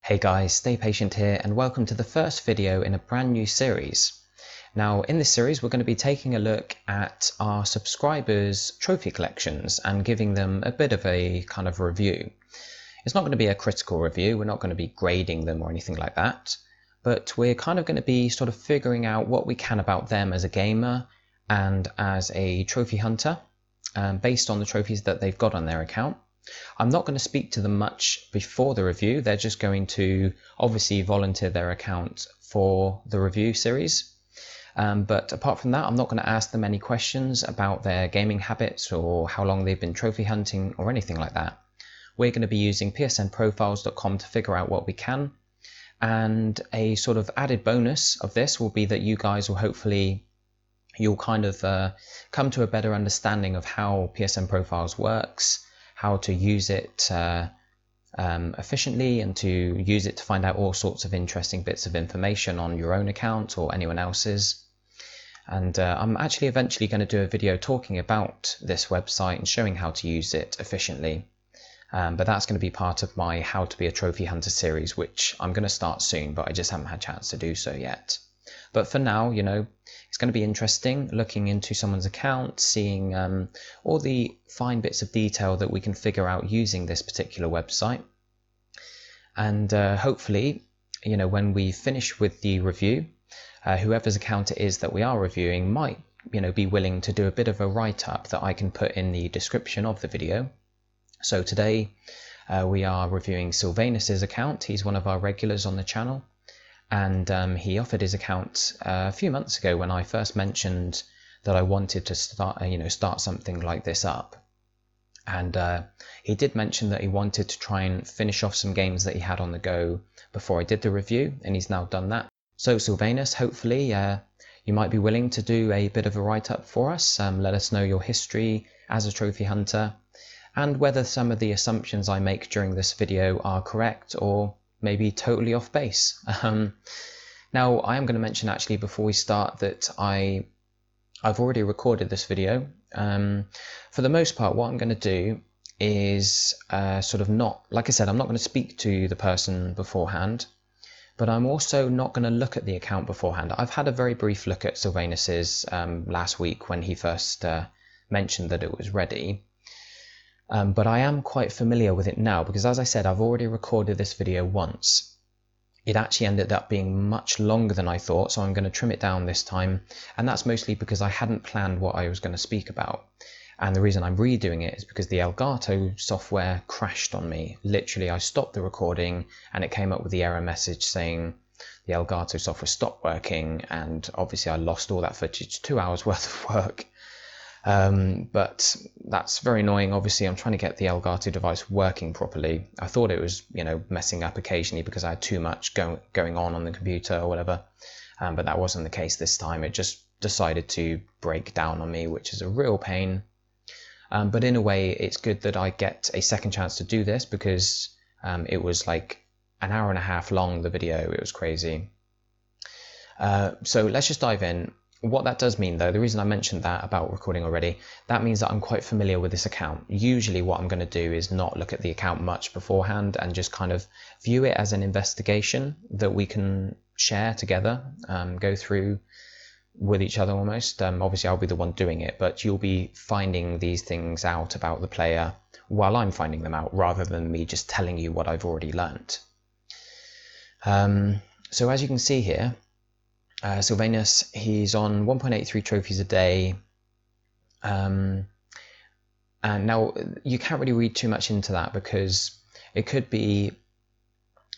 Hey guys, StayPatient here and welcome to the first video in a brand new series. Now in this series we're going to be taking a look at our subscribers' trophy collections and giving them a bit of a kind of review. It's not going to be a critical review, we're not going to be grading them or anything like that, but we're kind of going to be sort of figuring out what we can about them as a gamer and as a trophy hunter based on the trophies that they've got on their account. I'm not going to speak to them much before the review, they're just going to obviously volunteer their account for the review series. But apart from that, I'm not going to ask them any questions about their gaming habits or how long they've been trophy hunting or anything like that. We're going to be using psnprofiles.com to figure out what we can. And a sort of added bonus of this will be that you guys will hopefully, you'll kind of come to a better understanding of how PSN Profiles works, how to use it efficiently and to use it to find out all sorts of interesting bits of information on your own account or anyone else's. And I'm actually eventually going to do a video talking about this website and showing how to use it efficiently. But that's going to be part of my How to Be a Trophy Hunter series, which I'm going to start soon, but I just haven't had a chance to do so yet. But for now, you know, it's going to be interesting looking into someone's account, seeing all the fine bits of detail that we can figure out using this particular website. And hopefully, you know, when we finish with the review, whoever's account it is that we are reviewing might, you know, be willing to do a bit of a write-up that I can put in the description of the video. So today we are reviewing SILVANOUS's account. He's one of our regulars on the channel. And he offered his account a few months ago when I first mentioned that I wanted to start something like this up. And he did mention that he wanted to try and finish off some games that he had on the go before I did the review, and he's now done that. So SILVANOUS, hopefully you might be willing to do a bit of a write-up for us. Let us know your history as a trophy hunter and whether some of the assumptions I make during this video are correct or maybe totally off base. Now I am going to mention actually before we start that I've already recorded this video. For the most part, what I'm going to do is sort of not, like I said, I'm not going to speak to the person beforehand, but I'm also not going to look at the account beforehand. I've had a very brief look at SILVANOUS's last week when he first mentioned that it was ready. But I am quite familiar with it now because, as I said, I've already recorded this video once. It actually ended up being much longer than I thought, so I'm going to trim it down this time, and that's mostly because I hadn't planned what I was going to speak about. And the reason I'm redoing it is because the Elgato software crashed on me. Literally, I stopped the recording and it came up with the error message saying the Elgato software stopped working, and obviously I lost all that footage, 2 hours worth of work. But that's very annoying. Obviously, I'm trying to get the Elgato device working properly. I thought it was, you know, messing up occasionally because I had too much going on the computer or whatever. But that wasn't the case this time. It just decided to break down on me, which is a real pain. But in a way, it's good that I get a second chance to do this because it was like an hour and a half long, the video. It was crazy. So let's just dive in. What that does mean, though, the reason I mentioned that about recording already, that means that I'm quite familiar with this account. Usually what I'm going to do is not look at the account much beforehand and just kind of view it as an investigation that we can share together, go through with each other almost. Obviously I'll be the one doing it, but you'll be finding these things out about the player while I'm finding them out, rather than me just telling you what I've already learnt. So as you can see here, SILVANOUS, he's on 1.83 trophies a day, and now you can't really read too much into that because it could be,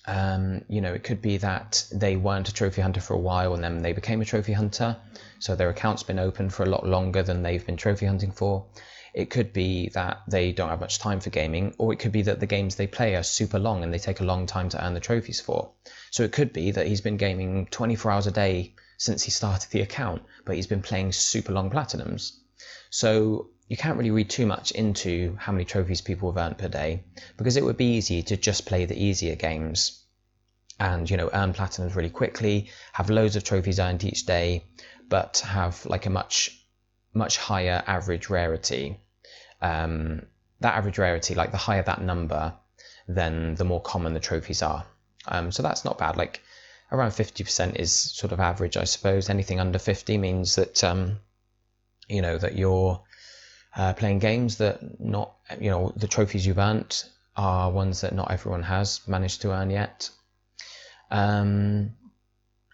you know, it could be that they weren't a trophy hunter for a while and then they became a trophy hunter, so their account's been open for a lot longer than they've been trophy hunting for. It could be that they don't have much time for gaming, or it could be that the games they play are super long and they take a long time to earn the trophies for. So it could be that he's been gaming 24 hours a day since he started the account, but he's been playing super long platinums. So you can't really read too much into how many trophies people have earned per day, because it would be easy to just play the easier games and, you know, earn platinums really quickly, have loads of trophies earned each day, but have like a much higher average rarity. That average rarity, like the higher that number, then the more common the trophies are. So that's not bad. Like around 50% is sort of average, I suppose. Anything under 50 means that you know, that you're playing games that not, you know, the trophies you've earned are ones that not everyone has managed to earn yet.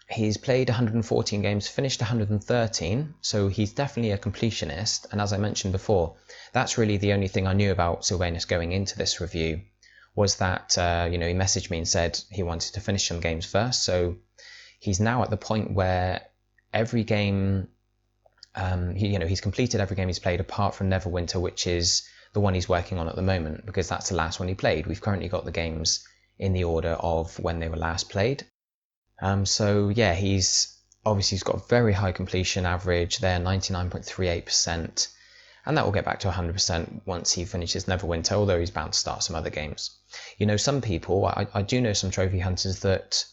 He's played 114 games, finished 113, so he's definitely a completionist. And as I mentioned before, that's really the only thing I knew about Sylvanous going into this review, was that you know, he messaged me and said he wanted to finish some games first. So he's now at the point where every game, you know, he's completed every game he's played apart from Neverwinter, which is the one he's working on at the moment, because that's the last one he played. We've currently got the games in the order of when they were last played. So yeah, he's got a very high completion average there, 99.38%, and that will get back to 100% once he finishes Neverwinter, although he's bound to start some other games. You know, some people, I do know some trophy hunters that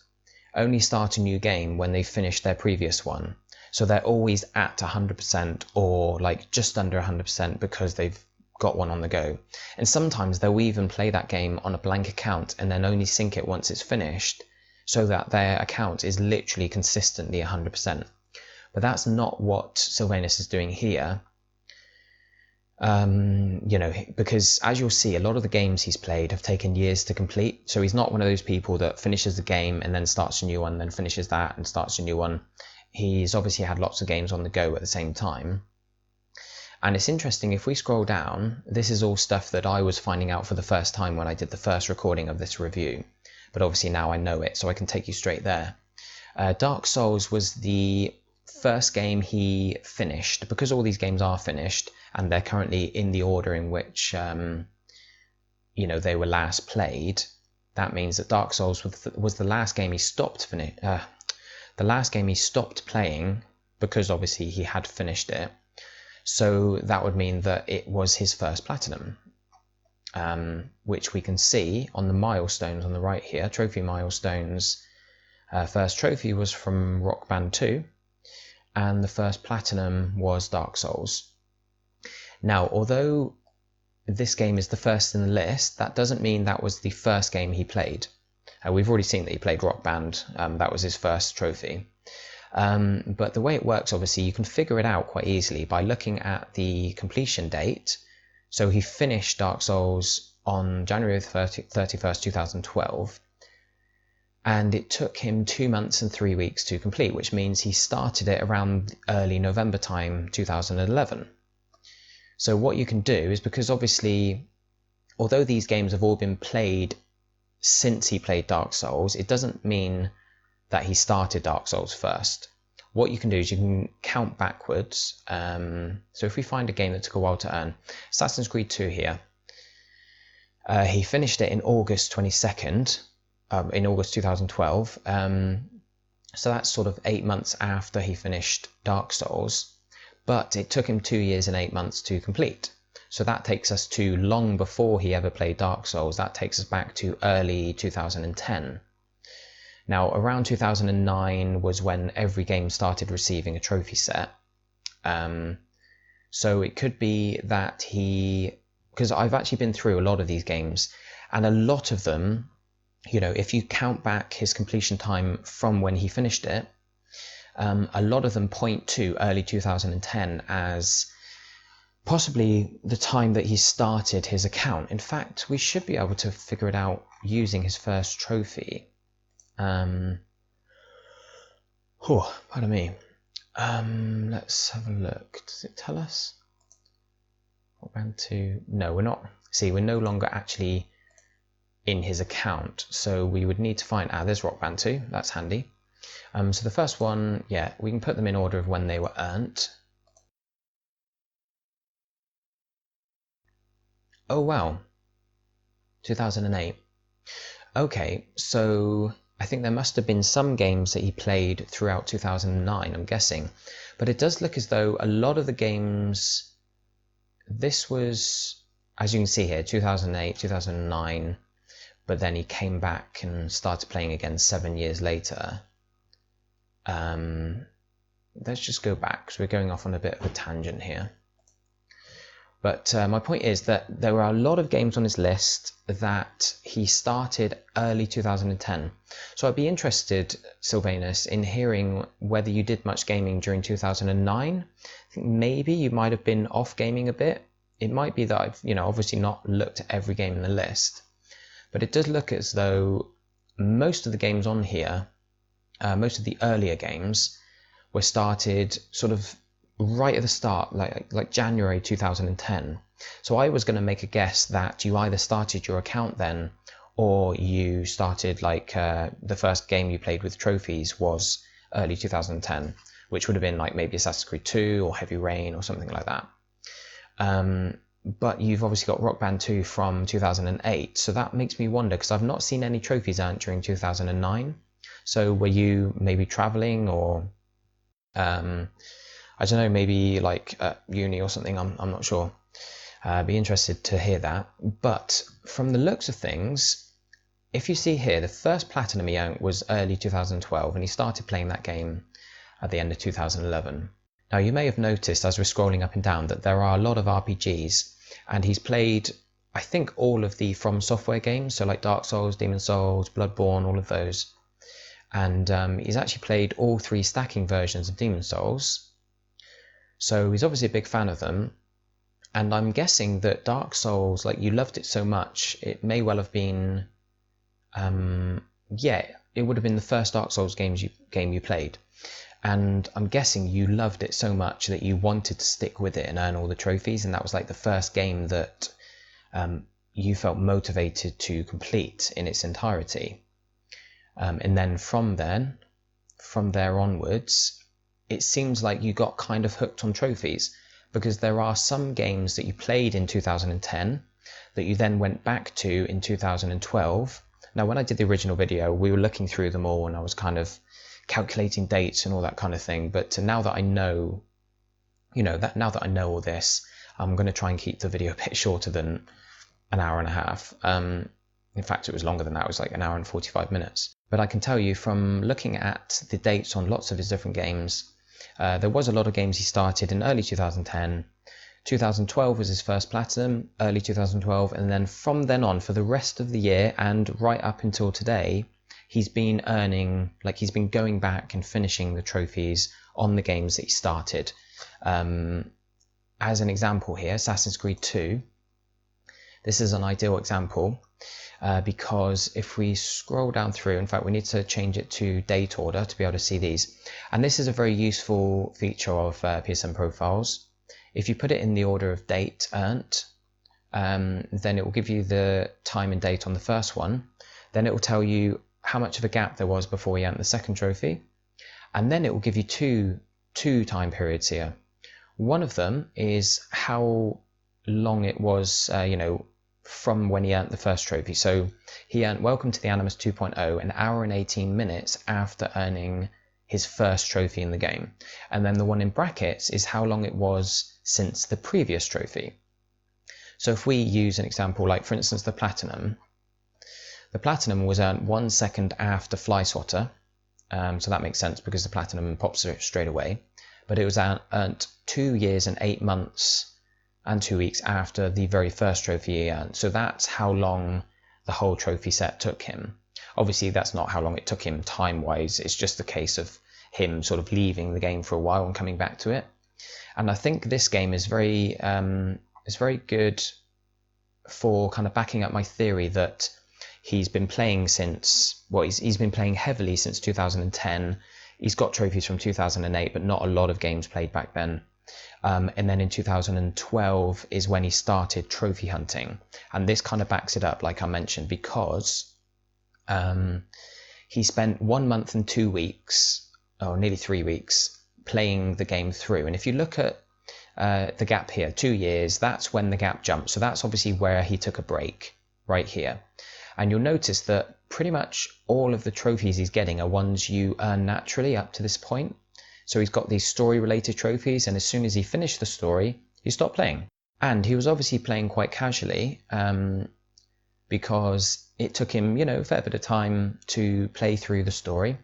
only start a new game when they've finished their previous one. So they're always at 100% or like just under 100% because they've got one on the go. And sometimes they'll even play that game on a blank account and then only sync it once it's finished, so that their account is literally consistently 100%. But that's not what Sylvanous is doing here. You know, because as you'll see, a lot of the games he's played have taken years to complete. So he's not one of those people that finishes the game and then starts a new one, then finishes that and starts a new one. He's obviously had lots of games on the go at the same time. And it's interesting, if we scroll down, this is all stuff that I was finding out for the first time when I did the first recording of this review. But obviously now I know it, so I can take you straight there. Dark Souls was the first game he finished, because all these games are finished and they're currently in the order in which you know, they were last played. That means that Dark Souls was the last game he stopped playing, because obviously he had finished it. So that would mean that it was his first platinum. Which we can see on the milestones on the right here, trophy milestones. First trophy was from Rock Band 2, and the first platinum was Dark Souls. Now, although this game is the first in the list, that doesn't mean that was the first game he played. We've already seen that he played Rock Band, that was his first trophy. But the way it works, obviously, you can figure it out quite easily by looking at the completion date. So he finished Dark Souls on January 31st, 2012, and it took him 2 months and 3 weeks to complete, which means he started it around early November time, 2011. So what you can do is, because obviously, although these games have all been played since he played Dark Souls, it doesn't mean that he started Dark Souls first. What you can do is you can count backwards. So if we find a game that took a while to earn, Assassin's Creed 2 here, he finished it in August 22nd, in August 2012. So that's sort of 8 months after he finished Dark Souls, but it took him 2 years and 8 months to complete. So that takes us to long before he ever played Dark Souls. That takes us back to early 2010. Now, around 2009 was when every game started receiving a trophy set. So it could be that because I've actually been through a lot of these games, and a lot of them, you know, if you count back his completion time from when he finished it, a lot of them point to early 2010 as possibly the time that he started his account. In fact, we should be able to figure it out using his first trophy. Pardon me. Let's have a look. Does it tell us? Rock Band 2? No, we're not. See, we're no longer actually in his account, so we would need to find. There's Rock Band 2. That's handy. So the first one, yeah, we can put them in order of when they were earned. Oh wow, 2008. Okay, so I think there must have been some games that he played throughout 2009, I'm guessing. But it does look as though a lot of the games, this was, as you can see here, 2008, 2009, but then he came back and started playing again 7 years later. Let's just go back, because we're going off on a bit of a tangent here. But my point is that there are a lot of games on his list that he started early 2010. So I'd be interested, Sylvanus, in hearing whether you did much gaming during 2009. I think maybe you might have been off gaming a bit. It might be that I've, obviously not looked at every game in the list, but it does look as though most of the games on here, most of the earlier games, were started sort of right at the start, like January 2010. So I was going to make a guess that you either started your account then, or you started like the first game you played with trophies was early 2010, which would have been like maybe Assassin's Creed 2 or Heavy Rain or something like that. But you've obviously got Rock Band 2 from 2008, so that makes me wonder, because I've not seen any trophies earned during 2009. So were you maybe traveling, or I don't know, maybe like at uni or something, I'm not sure. I'd be interested to hear that. But from the looks of things, if you see here, the first platinum he earned was early 2012, and he started playing that game at the end of 2011. Now, you may have noticed as we're scrolling up and down that there are a lot of RPGs, and he's played, I think, all of the From Software games, so like Dark Souls, Demon Souls, Bloodborne, all of those. And he's actually played all 3 stacking versions of Demon Souls. So he's obviously a big fan of them, and I'm guessing that Dark Souls, like, you loved it so much, it may well have been, it would have been the first Dark Souls game you played, and I'm guessing you loved it so much that you wanted to stick with it and earn all the trophies, and that was like the first game that you felt motivated to complete in its entirety. And then from there onwards, it seems like you got kind of hooked on trophies, because there are some games that you played in 2010 that you then went back to in 2012. Now, when I did the original video, we were looking through them all and I was kind of calculating dates and all that kind of thing. But now that I know, now that I know all this, I'm going to try and keep the video a bit shorter than an hour and a half. In fact, it was longer than that. It was like an hour and 45 minutes. But I can tell you from looking at the dates on lots of his different games, there was a lot of games he started in early 2010. 2012 was his first platinum, early 2012, and then from then on, for the rest of the year and right up until today, he's been earning, like, he's been going back and finishing the trophies on the games that he started. As an example here, Assassin's Creed 2. This is an ideal example because if we scroll down through, in fact, we need to change it to date order to be able to see these. And this is a very useful feature of PSN profiles. If you put it in the order of date earned, then it will give you the time and date on the first one. Then it will tell you how much of a gap there was before you earned the second trophy. And then it will give you two time periods here. One of them is how long it was, from when he earned the first trophy. So he earned Welcome to the Animus 2.0 an hour and 18 minutes after earning his first trophy in the game. And then the one in brackets is how long it was since the previous trophy. So if we use an example like, for instance, the platinum was earned 1 second after Fly Swatter. So that makes sense because the platinum pops straight away. But it was earned 2 years and 8 months and 2 weeks after the very first trophy he earned. So that's how long the whole trophy set took him. Obviously, that's not how long it took him time-wise. It's just a case of him sort of leaving the game for a while and coming back to it. And I think this game is very good for kind of backing up my theory that he's been playing since, he's been playing heavily since 2010. He's got trophies from 2008, but not a lot of games played back then. And then in 2012 is when he started trophy hunting. And this kind of backs it up, like I mentioned, because he spent 1 month and 2 weeks, or nearly 3 weeks, playing the game through. And if you look at the gap here, 2 years, that's when the gap jumped. So that's obviously where he took a break, right here. And you'll notice that pretty much all of the trophies he's getting are ones you earn naturally up to this point. So he's got these story-related trophies, and as soon as he finished the story, he stopped playing. And he was obviously playing quite casually, because it took him, a fair bit of time to play through the story.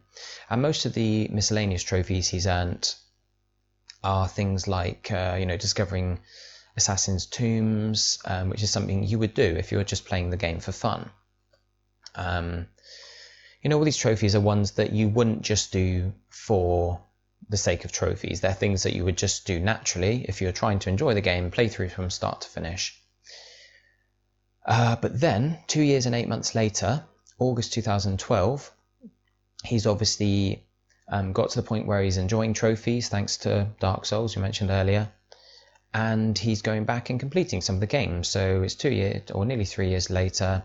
And most of the miscellaneous trophies he's earned are things like, discovering Assassin's Tombs, which is something you would do if you were just playing the game for fun. All these trophies are ones that you wouldn't just do for the sake of trophies. They're things that you would just do naturally if you're trying to enjoy the game, play through from start to finish. But then, 2 years and 8 months later, August 2012, he's obviously got to the point where he's enjoying trophies thanks to Dark Souls, you mentioned earlier, and he's going back and completing some of the games. So it's 2 years or nearly 3 years later,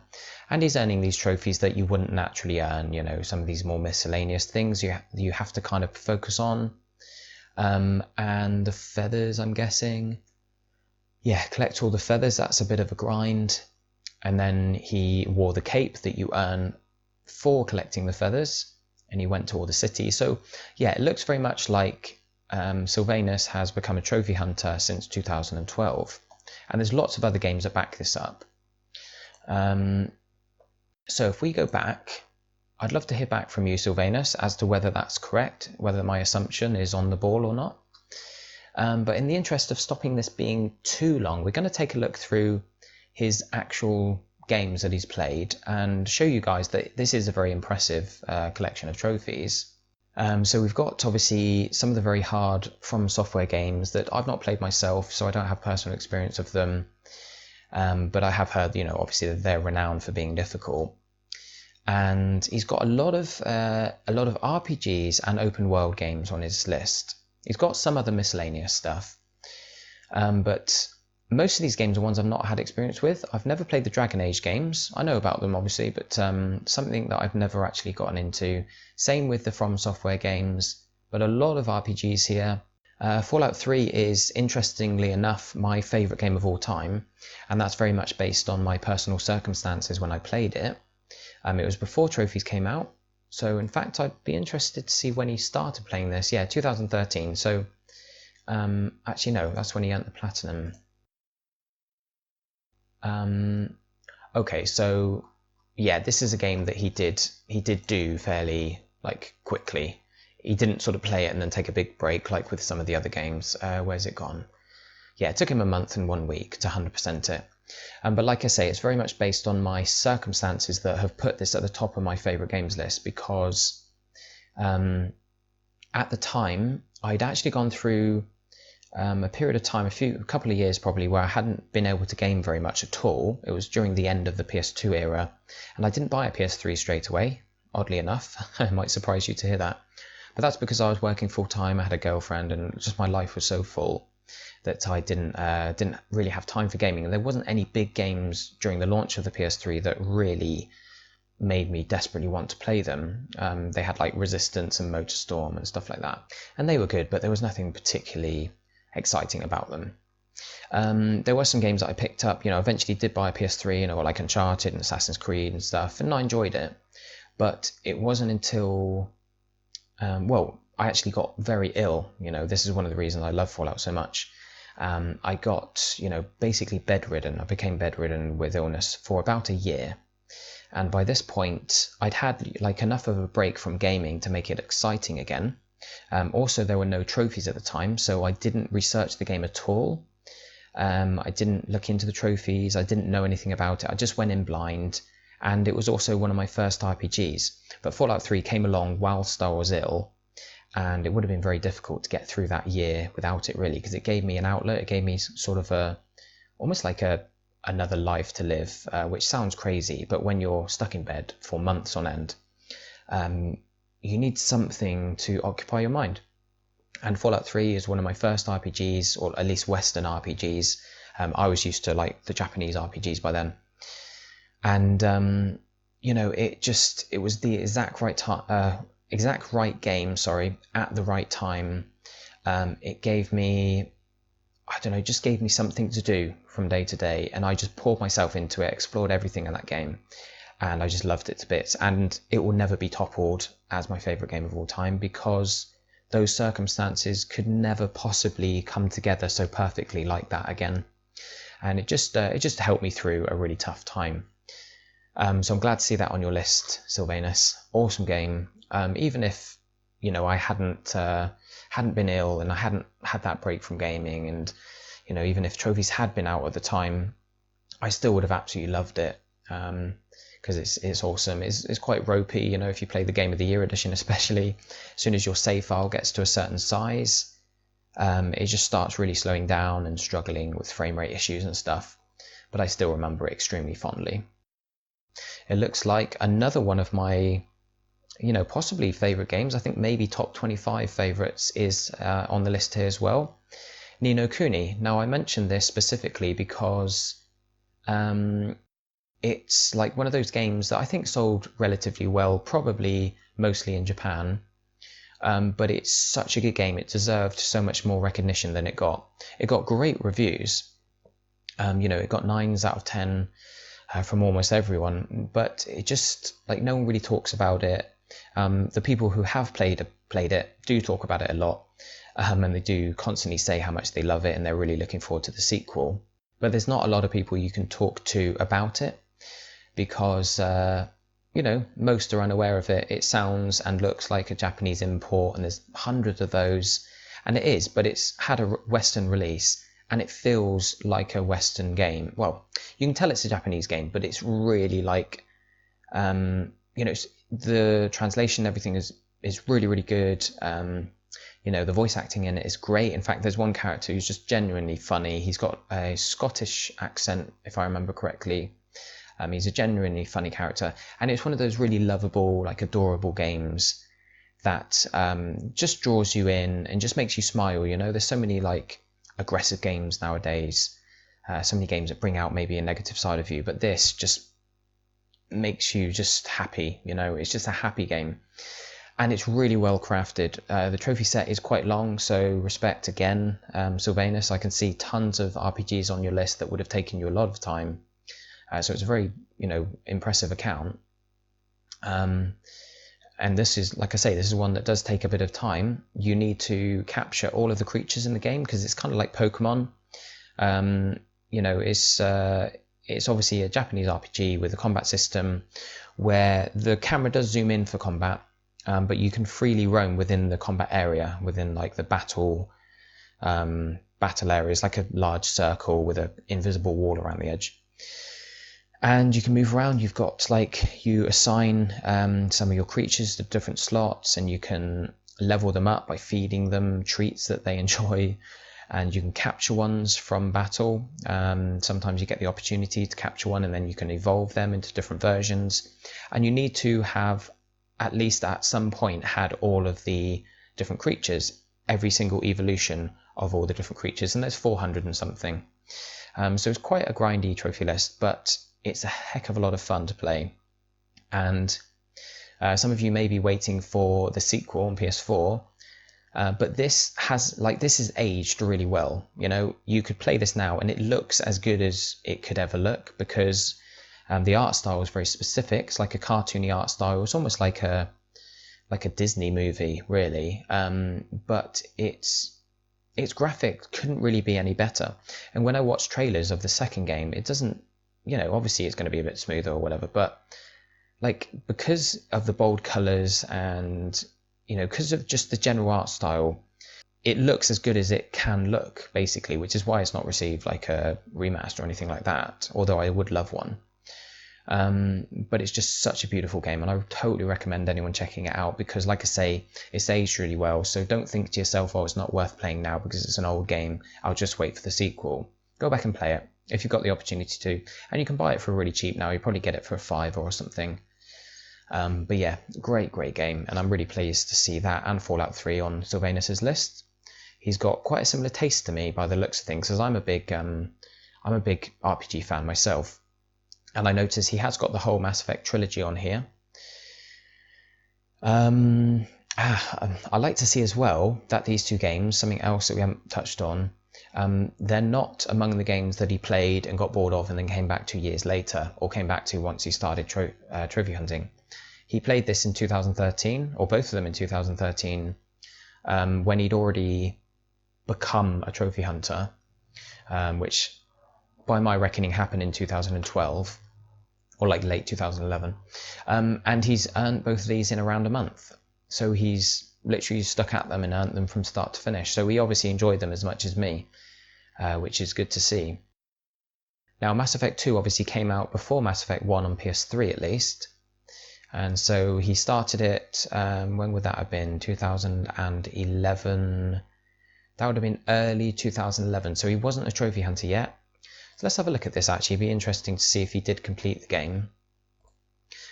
and he's earning these trophies that you wouldn't naturally earn, some of these more miscellaneous things you have to kind of focus on. And the feathers, I'm guessing. Yeah, collect all the feathers, that's a bit of a grind. And then he wore the cape that you earn for collecting the feathers, and he went to all the cities. So yeah, it looks very much like Sylvanous has become a trophy hunter since 2012. And there's lots of other games that back this up. So if we go back, I'd love to hear back from you, Sylvanous, as to whether that's correct, whether my assumption is on the ball or not. But in the interest of stopping this being too long, we're going to take a look through his actual games that he's played and show you guys that this is a very impressive collection of trophies. So we've got obviously some of the very hard From Software games that I've not played myself, so I don't have personal experience of them. But I have heard, obviously that they're renowned for being difficult. And he's got a lot of RPGs and open world games on his list. He's got some other miscellaneous stuff, but most of these games are ones I've not had experience with. I've never played the Dragon Age games. I know about them, obviously, but something that I've never actually gotten into. Same with the From Software games, but a lot of RPGs here. Fallout 3 is, interestingly enough, my favourite game of all time, and that's very much based on my personal circumstances when I played it. It was before trophies came out, so in fact I'd be interested to see when he started playing this. Yeah, 2013, so actually no, that's when he earned the Platinum. Okay, so yeah, this is a game that he did do fairly quickly. He didn't sort of play it and then take a big break like with some of the other games. Where's it gone? Yeah, it took him a month and 1 week to 100% it. But like I say, it's very much based on my circumstances that have put this at the top of my favourite games list, because at the time I'd actually gone through a period of time, a couple of years probably, where I hadn't been able to game very much at all. It was during the end of the PS2 era, and I didn't buy a PS3 straight away, oddly enough. It might surprise you to hear that. But that's because I was working full time, I had a girlfriend, and just my life was so full that I didn't really have time for gaming. And there wasn't any big games during the launch of the PS3 that really made me desperately want to play them. They had like Resistance and Motorstorm and stuff like that, and they were good, but there was nothing particularly exciting about them. There were some games that I picked up, eventually did buy a PS3, like Uncharted and Assassin's Creed and stuff, and I enjoyed it. But it wasn't until I actually got very ill. This is one of the reasons I love Fallout so much. I got, basically bedridden. I became bedridden with illness for about a year. And by this point, I'd had enough of a break from gaming to make it exciting again. Also, there were no trophies at the time, so I didn't research the game at all. I didn't look into the trophies. I didn't know anything about it. I just went in blind. And it was also one of my first RPGs. But Fallout 3 came along whilst I was ill, and it would have been very difficult to get through that year without it, really, because it gave me an outlet. It gave me sort of almost like another life to live, which sounds crazy, but when you're stuck in bed for months on end, you need something to occupy your mind. And Fallout 3 is one of my first RPGs, or at least Western RPGs. I was used to the Japanese RPGs by then. And it was the exact right game, at the right time. It gave me, just gave me something to do from day to day, and I just poured myself into it, explored everything in that game, and I just loved it to bits. And it will never be toppled as my favourite game of all time, because those circumstances could never possibly come together so perfectly like that again. And it just helped me through a really tough time. So I'm glad to see that on your list, Sylvanous. Awesome game. Even if I hadn't been ill and I hadn't had that break from gaming, and you know, even if trophies had been out at the time, I still would have absolutely loved it, because it's awesome. It's quite ropey, you know, if you play the Game of the Year edition especially. As soon as your save file gets to a certain size, it just starts really slowing down and struggling with frame rate issues and stuff. But I still remember it extremely fondly. It looks like another one of my, you know, possibly favourite games. I think maybe top 25 favourites is on the list here as well. Ni no Kuni. Now I mentioned this specifically because it's like one of those games that I think sold relatively well, probably mostly in Japan. But it's such a good game. It deserved so much more recognition than it got. It got great reviews. You know, it got 9s out of 10 from almost everyone, but it just, like, no one really talks about it. The people who have played it do talk about it a lot, and they do constantly say how much they love it and they're really looking forward to the sequel. But there's not a lot of people you can talk to about it because, you know, most are unaware of it. It sounds and looks like a Japanese import, and there's hundreds of those, and it is, but it's had a Western release, and it feels like a Western game. Well, you can tell it's a Japanese game, but it's really like, you know, the translation, everything is really, really good. You know, the voice acting in it is great. In fact, there's one character who's just genuinely funny. He's got a Scottish accent, if I remember correctly. He's a genuinely funny character, and it's one of those really lovable, like adorable games that just draws you in and just makes you smile. You know, there's so many like aggressive games nowadays, so many games that bring out maybe a negative side of you, but this just makes you just happy. You know, it's just a happy game, and it's really well crafted. The trophy set is quite long, so respect again, Sylvanous. I can see tons of RPGs on your list that would have taken you a lot of time. So it's a very, you know, impressive account. And this is, like I say, this is one that does take a bit of time. You need to capture all of the creatures in the game because it's kind of like Pokemon. You know, it's obviously a Japanese RPG with a combat system where the camera does zoom in for combat, but you can freely roam within the combat area, within like the battle areas, like a large circle with an invisible wall around the edge. And you can move around. You've got, like, you assign some of your creatures to different slots, and you can level them up by feeding them treats that they enjoy, and you can capture ones from battle. Sometimes you get the opportunity to capture one and then you can evolve them into different versions, and you need to have at least at some point had all of the different creatures, every single evolution of all the different creatures, and there's 400 and something. So it's quite a grindy trophy list, but it's a heck of a lot of fun to play. And some of you may be waiting for the sequel on PS4, but this is aged really well. You know, you could play this now and it looks as good as it could ever look, because the art style is very specific. It's like a cartoony art style. It's almost like a Disney movie, really. But its graphics couldn't really be any better. And when I watch trailers of the second game, it doesn't, you know, obviously it's going to be a bit smoother or whatever, but like, because of the bold colors and, you know, because of just the general art style, it looks as good as it can look, basically, which is why it's not received like a remaster or anything like that, although I would love one. But it's just such a beautiful game, and I would totally recommend anyone checking it out, because, like I say, it's aged really well. So don't think to yourself, oh, it's not worth playing now because it's an old game, I'll just wait for the sequel. Go back and play it if you've got the opportunity to, and you can buy it for really cheap now. You probably get it for $5 or something. But yeah, great game, and I'm really pleased to see that and Fallout 3 on Sylvanus's list. He's got quite a similar taste to me by the looks of things, because I'm a big RPG fan myself, and I notice he has got the whole Mass Effect trilogy on here. I like to see as well that these two games, something else that we haven't touched on, they're not among the games that he played and got bored of and then came back to years later, or came back to once he started trophy hunting. He played this in 2013, or both of them in 2013, when he'd already become a trophy hunter, which by my reckoning happened in 2012, or like late 2011. And he's earned both of these in around a month. So he's literally stuck at them and earned them from start to finish. So he obviously enjoyed them as much as me. which is good to see. Now, Mass Effect 2 obviously came out before Mass Effect 1 on PS3 at least. And so he started it, when would that have been? 2011. That would have been early 2011. So he wasn't a trophy hunter yet. So let's have a look at this actually. It'd be interesting to see if he did complete the game.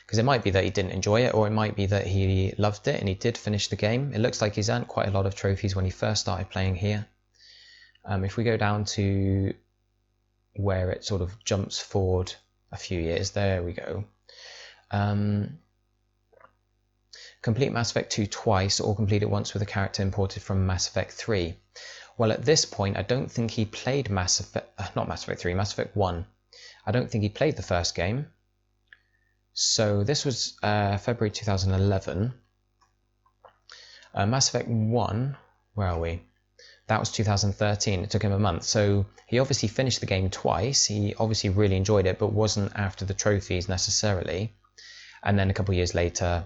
Because it might be that he didn't enjoy it, or it might be that he loved it and he did finish the game. It looks like he's earned quite a lot of trophies when he first started playing here. If we go down to where it sort of jumps forward a few years, there we go. Complete Mass Effect 2 twice, or complete it once with a character imported from Mass Effect 3. Well, at this point, I don't think he played Mass Effect 1. I don't think he played the first game. So this was February 2011. Mass Effect 1, where are we? That was 2013. It took him a month. So he obviously finished the game twice. He obviously really enjoyed it, but wasn't after the trophies necessarily. And then a couple of years later,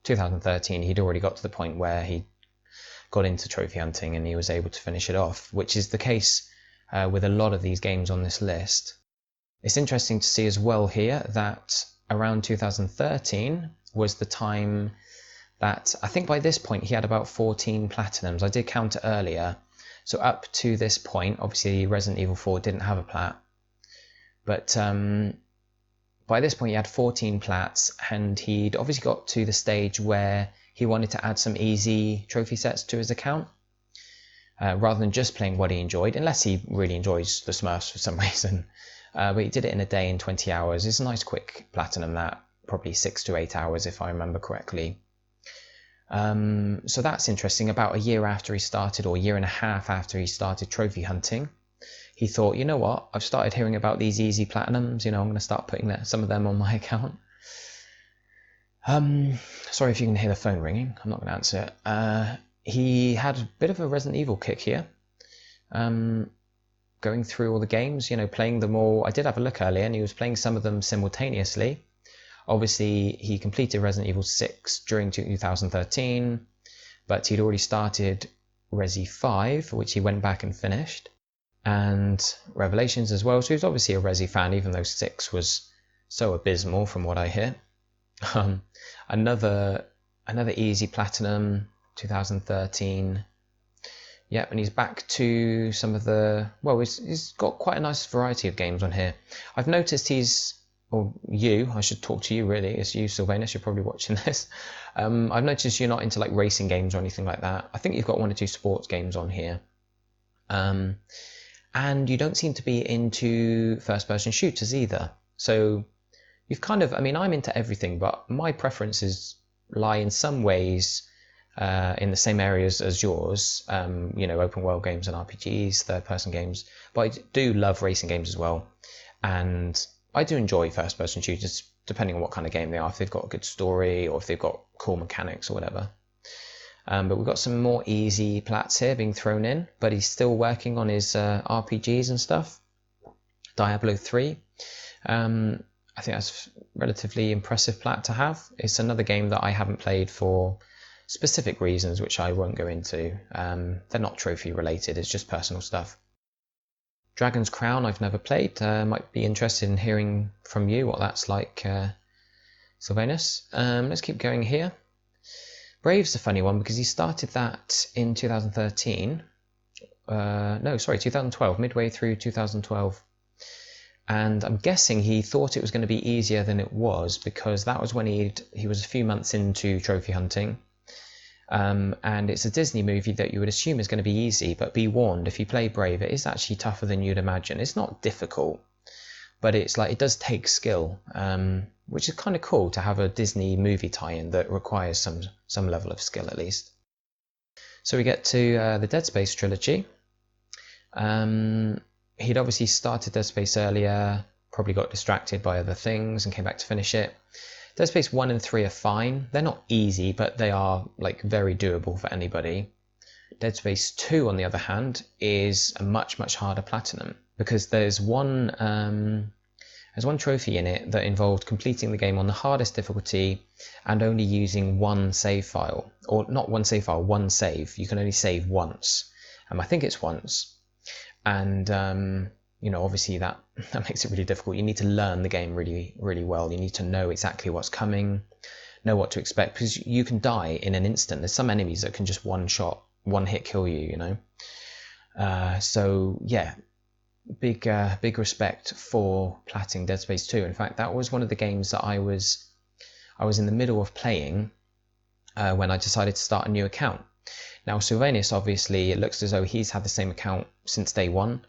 2013, he'd already got to the point where he got into trophy hunting and he was able to finish it off, which is the case with a lot of these games on this list. It's interesting to see as well here that around 2013 was the time that, I think by this point he had about 14 platinums. I did count it earlier. So up to this point, obviously Resident Evil 4 didn't have a plat, but by this point he had 14 plats, and he'd obviously got to the stage where he wanted to add some easy trophy sets to his account, rather than just playing what he enjoyed, unless he really enjoys the Smurfs for some reason. But he did it in a day in 20 hours. It's a nice quick platinum, that, probably 6 to 8 hours if I remember correctly. So that's interesting. About a year after he started, or a year and a half after he started trophy hunting, he thought, you know what, I've started hearing about these easy platinums, I'm going to start putting some of them on my account. Sorry if you can hear the phone ringing, I'm not going to answer it. He had a bit of a Resident Evil kick here, going through all the games, playing them all. I did have a look earlier, and he was playing some of them simultaneously. Obviously, he completed Resident Evil 6 during 2013, but he'd already started Resi 5, which he went back and finished, and Revelations as well. So he was obviously a Resi fan, even though 6 was so abysmal from what I hear. Another easy platinum, 2013. Yep, and he's back to some of the, he's got quite a nice variety of games on here. I've noticed I should talk to you really, it's you, Sylvanous, you're probably watching this. I've noticed you're not into like racing games or anything like that. I think you've got 1 or 2 sports games on here. And you don't seem to be into first-person shooters either. So you've kind of, I'm into everything, but my preferences lie in some ways in the same areas as yours, open world games and RPGs, third-person games, but I do love racing games as well. And I do enjoy first-person shooters, depending on what kind of game they are, if they've got a good story or if they've got cool mechanics or whatever. But we've got some more easy plats here being thrown in, but he's still working on his RPGs and stuff. Diablo III. I think that's a relatively impressive plat to have. It's another game that I haven't played for specific reasons, which I won't go into. They're not trophy related, it's just personal stuff. Dragon's Crown I've never played. Might be interested in hearing from you what that's like, Sylvanus. Let's keep going here. Brave's a funny one because he started that in 2013. 2012, midway through 2012. And I'm guessing he thought it was going to be easier than it was, because that was when he was a few months into trophy hunting. And it's a Disney movie that you would assume is going to be easy, but be warned, if you play Brave, it is actually tougher than you'd imagine. It's not difficult, but it's like, it does take skill, which is kind of cool to have a Disney movie tie-in that requires some level of skill at least. So we get to the Dead Space trilogy. He'd obviously started Dead Space earlier, probably got distracted by other things and came back to finish it. Dead Space 1 and 3 are fine. They're not easy, but they are like very doable for anybody. Dead Space 2, on the other hand, is a much, much harder platinum, because there's one trophy in it that involved completing the game on the hardest difficulty and only using one save file. Or not one save file, one save. You can only save once. I think it's once. And you know, obviously that makes it really difficult. You need to learn the game really, really well. You need to know exactly what's coming, know what to expect, because you can die in an instant. There's some enemies that can just one hit kill you, you know. So yeah, big respect for platting Dead Space 2. In fact, that was one of the games that I was in the middle of playing when I decided to start a new account. Now, SILVANOUS, obviously, it looks as though he's had the same account since day one,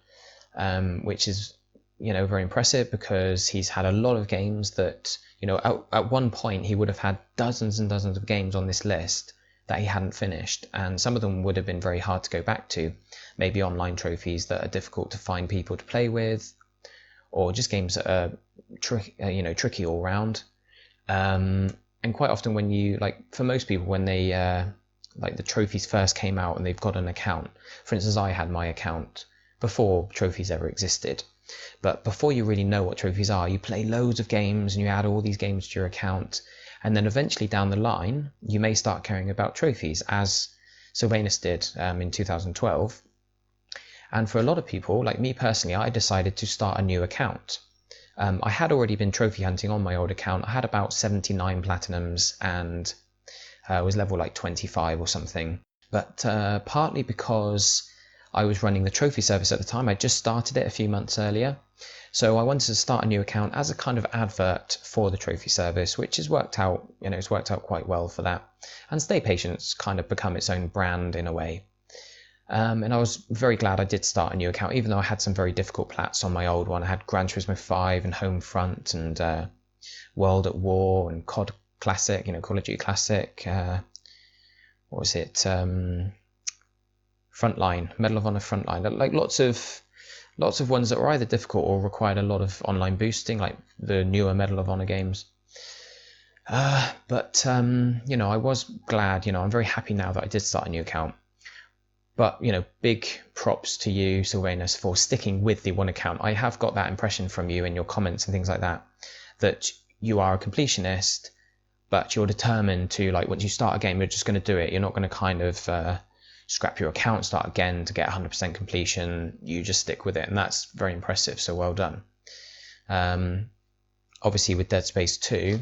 which is, you know, very impressive, because he's had a lot of games that, you know, at one point he would have had dozens and dozens of games on this list that he hadn't finished, and some of them would have been very hard to go back to, maybe online trophies that are difficult to find people to play with, or just games that are tricky all round. And quite often when you, like, for most people, when they like the trophies first came out and they've got an account, for instance, I had my account before trophies ever existed, but before you really know what trophies are, you play loads of games and you add all these games to your account, and then eventually down the line you may start caring about trophies, as SILVANOUS did in 2012. And for a lot of people, like me personally, I decided to start a new account. I had already been trophy hunting on my old account. I had about 79 platinums and was level like 25 or something. But partly because I was running the trophy service at the time, I just started it a few months earlier. So I wanted to start a new account as a kind of advert for the trophy service, which has worked out, you know, it's worked out quite well for that. And StayPatient's kind of become its own brand in a way. And I was very glad I did start a new account, even though I had some very difficult plats on my old one. I had Gran Turismo 5 and Homefront and World at War and COD Classic, you know, Call of Duty Classic. What was it? Frontline, Medal of Honor Frontline. Like lots of ones that were either difficult or required a lot of online boosting, like the newer Medal of Honor games. But you know, I was glad. You know, I'm very happy now that I did start a new account. But, you know, big props to you, SILVANOUS, for sticking with the one account. I have got that impression from you in your comments and things like that, that you are a completionist, but you're determined to, like, once you start a game, you're just going to do it. You're not going to kind of scrap your account, start again to get 100% completion. You just stick with it, and that's very impressive, so well done. Obviously, with Dead Space 2,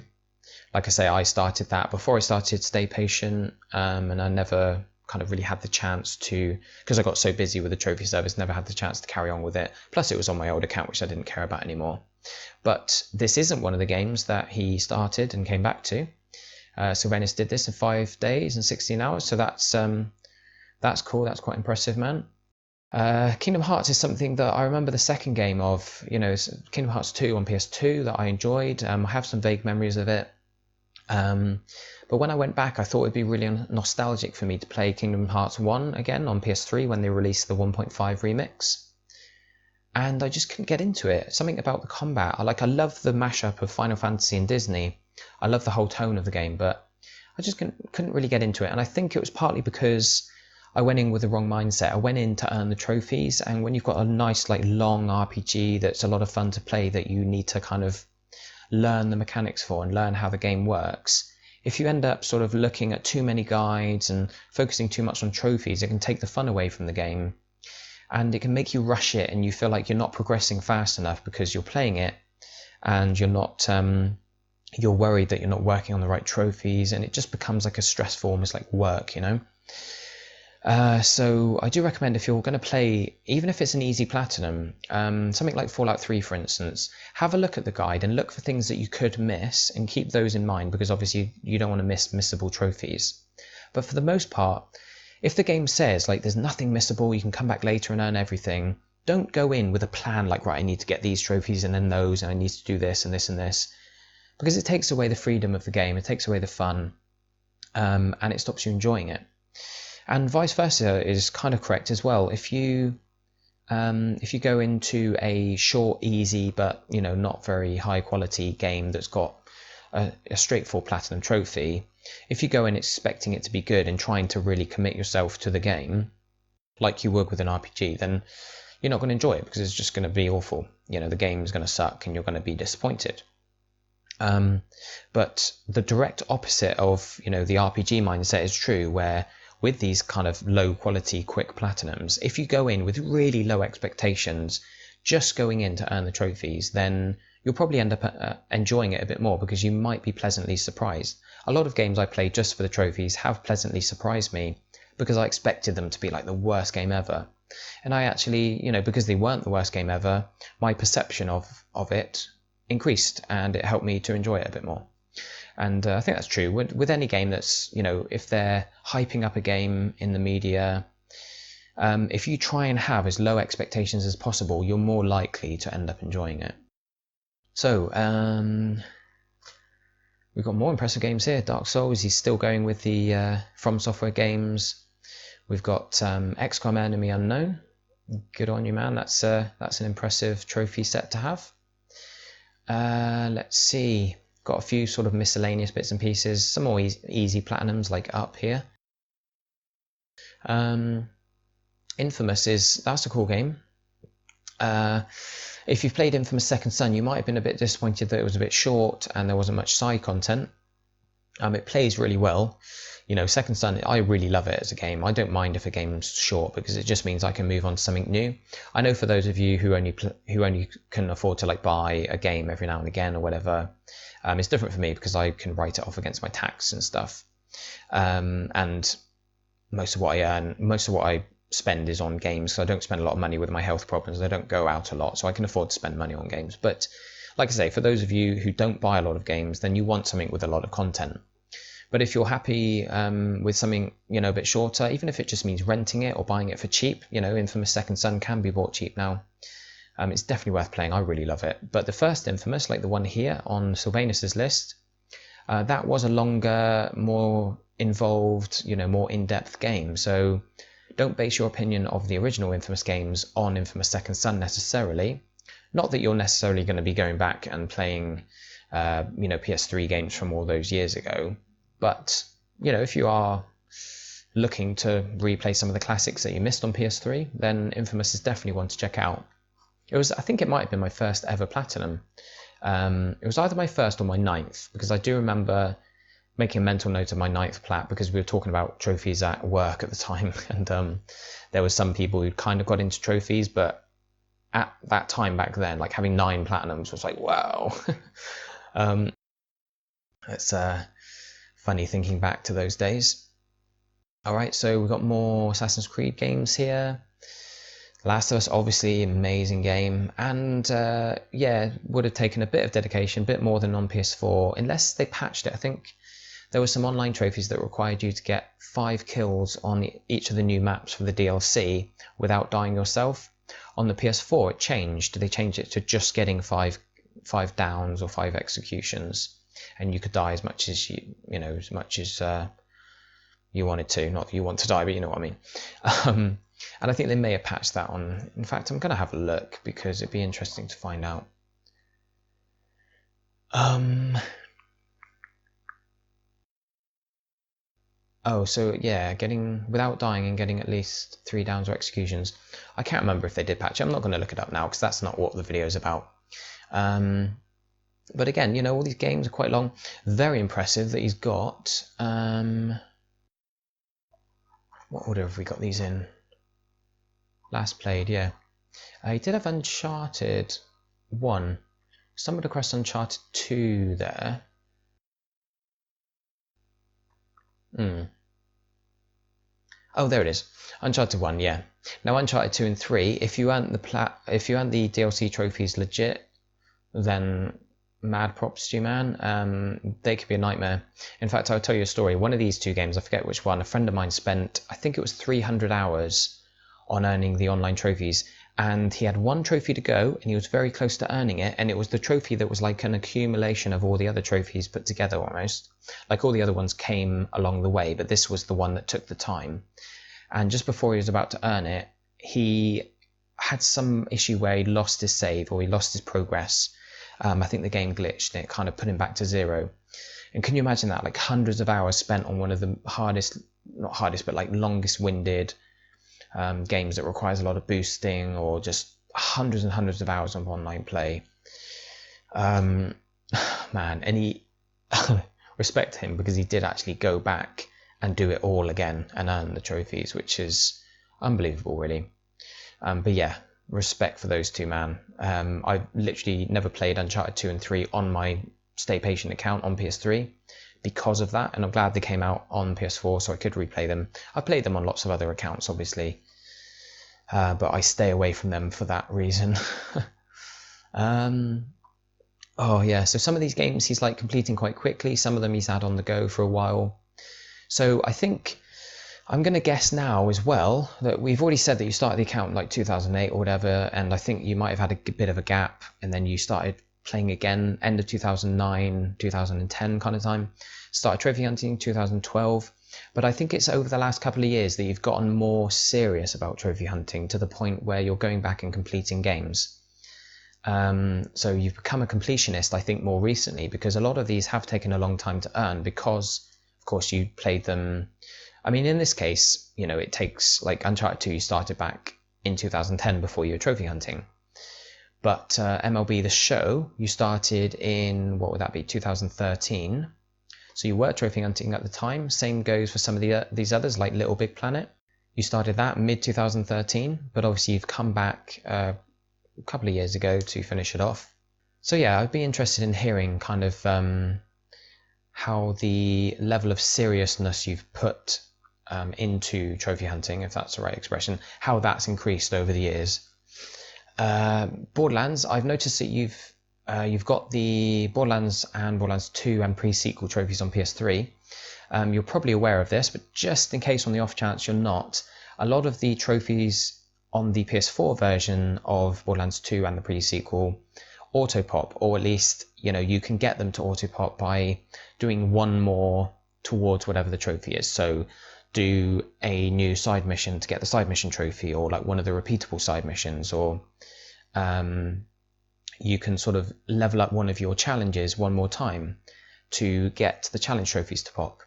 like I say, I started that before I started StayPatient, and I never kind of really had the chance to, because I got so busy with the trophy service, never had the chance to carry on with it. Plus it was on my old account, which I didn't care about anymore. But this isn't one of the games that he started and came back to. SILVANOUS did this in 5 days and 16 hours, so that's cool. That's quite impressive, man. Kingdom Hearts is something that I remember the second game of, you know, Kingdom Hearts 2 on PS2 that I enjoyed. I have some vague memories of it. But when I went back, I thought it'd be really nostalgic for me to play Kingdom Hearts 1 again on PS3 when they released the 1.5 remix. And I just couldn't get into it. Something about the combat. I love the mashup of Final Fantasy and Disney. I love the whole tone of the game, but I just couldn't really get into it. And I think it was partly because I went in with the wrong mindset. I went in to earn the trophies, and when you've got a nice, like, long RPG that's a lot of fun to play, that you need to kind of learn the mechanics for and learn how the game works, if you end up sort of looking at too many guides and focusing too much on trophies, it can take the fun away from the game, and it can make you rush it, and you feel like you're not progressing fast enough because you're playing it and you're not you're worried that you're not working on the right trophies, and it just becomes like a stressful, almost like work, you know. So I do recommend, if you're going to play, even if it's an easy platinum, something like Fallout 3 for instance, have a look at the guide and look for things that you could miss and keep those in mind, because obviously you don't want to miss missable trophies. But for the most part, if the game says, like, there's nothing missable, you can come back later and earn everything, don't go in with a plan like, right, I need to get these trophies and then those, and I need to do this and this and this, because it takes away the freedom of the game, it takes away the fun, and it stops you enjoying it. And vice versa is kind of correct as well. If you go into a short, easy, but, you know, not very high quality game that's got a straightforward platinum trophy, if you go in expecting it to be good and trying to really commit yourself to the game like you would with an RPG, then you're not going to enjoy it, because it's just going to be awful. You know, the game's going to suck and you're going to be disappointed. But the direct opposite of, you know, the RPG mindset is true, where with these kind of low quality quick platinums, if you go in with really low expectations, just going in to earn the trophies, then you'll probably end up enjoying it a bit more, because you might be pleasantly surprised. A lot of games I played just for the trophies have pleasantly surprised me, because I expected them to be like the worst game ever. And I actually, because they weren't the worst game ever, my perception of it increased, and it helped me to enjoy it a bit more. And I think that's true with any game that's, if they're hyping up a game in the media, if you try and have as low expectations as possible, you're more likely to end up enjoying it. So, we've got more impressive games here. Dark Souls, he's still going with the From Software games. We've got XCOM Enemy Unknown. Good on you, man. That's an impressive trophy set to have. Let's see. Got a few sort of miscellaneous bits and pieces. Some more easy platinums like up here. Infamous that's a cool game. If you've played Infamous Second Son, you might have been a bit disappointed that it was a bit short and there wasn't much side content. It plays really well. Second Son, I really love it as a game. I don't mind if a game's short, because it just means I can move on to something new. I know for those of you who only can afford to like buy a game every now and again or whatever, it's different for me because I can write it off against my tax and stuff. And most of what I spend is on games, so I don't spend a lot of money with my health problems. I don't go out a lot, so I can afford to spend money on games. But like I say, for those of you who don't buy a lot of games, then you want something with a lot of content. But if you're happy with something, a bit shorter, even if it just means renting it or buying it for cheap, Infamous Second Son can be bought cheap now. It's definitely worth playing. I really love it. But the first Infamous, like the one here on SILVANOUS' list, that was a longer, more involved, more in-depth game. So don't base your opinion of the original Infamous games on Infamous Second Son necessarily. Not that you're necessarily going to be going back and playing, PS3 games from all those years ago. But, if you are looking to replay some of the classics that you missed on PS3, then Infamous is definitely one to check out. I think it might have been my first ever platinum. It was either my first or my 9th, because I do remember making a mental note of my 9th plat, because we were talking about trophies at work at the time, and there was some people who kind of got into trophies, but at that time back then, like having 9 platinums was like, wow. It's funny thinking back to those days. Alright, so we've got more Assassin's Creed games here. Last of Us, obviously, amazing game, and would have taken a bit of dedication, a bit more than on PS4, unless they patched it. I think there were some online trophies that required you to get 5 kills on each of the new maps for the DLC without dying yourself. On the PS4, it changed. They changed it to just getting 5 downs or 5 executions, and you could die as much as you wanted to. Not that you want to die, but you know what I mean. And I think they may have patched that on. In fact, I'm going to have a look, because it'd be interesting to find out. Oh, so yeah, getting without dying and getting at least 3 downs or executions. I can't remember if they did patch it. I'm not going to look it up now, because that's not what the video is about. But again, all these games are quite long. Very impressive that he's got. What order have we got these in? Last played, yeah. He did have Uncharted 1. Stumbled across Uncharted 2 there. Oh, there it is. Uncharted 1, yeah. Now Uncharted 2 and 3, if you earned the DLC trophies legit, then mad props to you, man. They could be a nightmare. In fact, I'll tell you a story. One of these 2 games, I forget which one, a friend of mine spent, I think it was 300 hours on earning the online trophies, and he had 1 trophy to go, and he was very close to earning it, and it was the trophy that was like an accumulation of all the other trophies put together almost. Like all the other ones came along the way, but this was the one that took the time. And just before he was about to earn it, he had some issue where he lost his save, or he lost his progress. I think the game glitched and it kind of put him back to 0. And can you imagine that? Like hundreds of hours spent on one of the not hardest, but like longest winded games that requires a lot of boosting, or just hundreds and hundreds of hours of online play. Man, and he respect him, because he did actually go back and do it all again and earn the trophies, which is unbelievable, really. But yeah, respect for those two, man. I've literally never played Uncharted 2 and 3 on my StayPationt account on PS3 because of that, and I'm glad they came out on PS4 so I could replay them. I've played them on lots of other accounts, obviously, but I stay away from them for that reason. Oh yeah, so some of these games he's like completing quite quickly, some of them he's had on the go for a while. So I think I'm going to guess now as well that we've already said that you started the account in like 2008 or whatever, and I think you might have had a bit of a gap, and then you started playing again end of 2009, 2010 kind of time. Started trophy hunting 2012, but I think it's over the last couple of years that you've gotten more serious about trophy hunting to the point where you're going back and completing games. So you've become a completionist, I think, more recently, because a lot of these have taken a long time to earn because, of course, you played them. I mean, in this case, you know, it takes, like Uncharted 2, you started back in 2010 before you were trophy hunting. But MLB The Show, you started in, what would that be, 2013. So you were trophy hunting at the time. Same goes for some of these others, like Little Big Planet. You started that mid-2013, but obviously you've come back a couple of years ago to finish it off. So yeah, I'd be interested in hearing kind of how the level of seriousness you've put into trophy hunting, if that's the right expression, how that's increased over the years. Borderlands, I've noticed that you've got the Borderlands and Borderlands 2 and pre-sequel trophies on PS3. You're probably aware of this, but just in case on the off chance you're not, a lot of the trophies on the PS4 version of Borderlands 2 and the pre-sequel auto-pop, or at least, you know, you can get them to auto-pop by doing one more towards whatever the trophy is. So do a new side mission to get the side mission trophy, or like one of the repeatable side missions, or you can sort of level up one of your challenges one more time to get the challenge trophies to pop.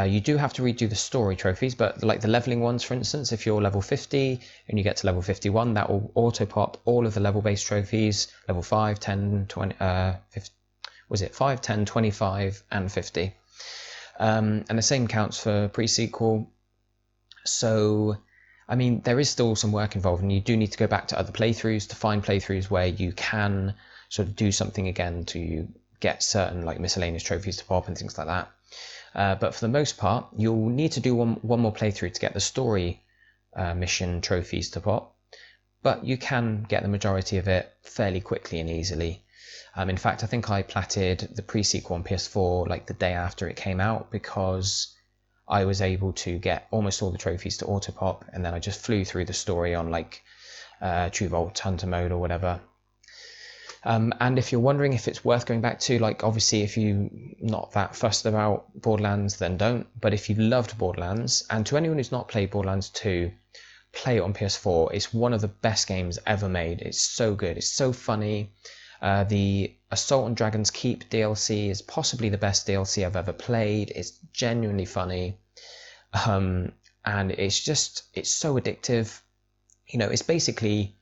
You do have to redo the story trophies, but like the leveling ones, for instance, if you're level 50 and you get to level 51, that will auto pop all of the level based trophies, level 5, 10, 20, 50, was it 5, 10, 25 and 50. And the same counts for pre-sequel. So, I mean, there is still some work involved, and you do need to go back to other playthroughs to find playthroughs where you can sort of do something again to get certain like miscellaneous trophies to pop and things like that. But for the most part, you'll need to do one more playthrough to get the story mission trophies to pop, but you can get the majority of it fairly quickly and easily. In fact, I think I platted the pre-sequel on PS4 like the day after it came out because I was able to get almost all the trophies to auto pop, and then I just flew through the story on like True Vault Hunter mode or whatever. And if you're wondering if it's worth going back to, like, obviously if you're not that fussed about Borderlands, then don't. But if you loved Borderlands, and to anyone who's not played Borderlands 2, play it on PS4. It's one of the best games ever made. It's so good. It's so funny. The Assault on Dragon's Keep DLC is possibly the best DLC I've ever played. It's genuinely funny. And it's so addictive. You know, it's basically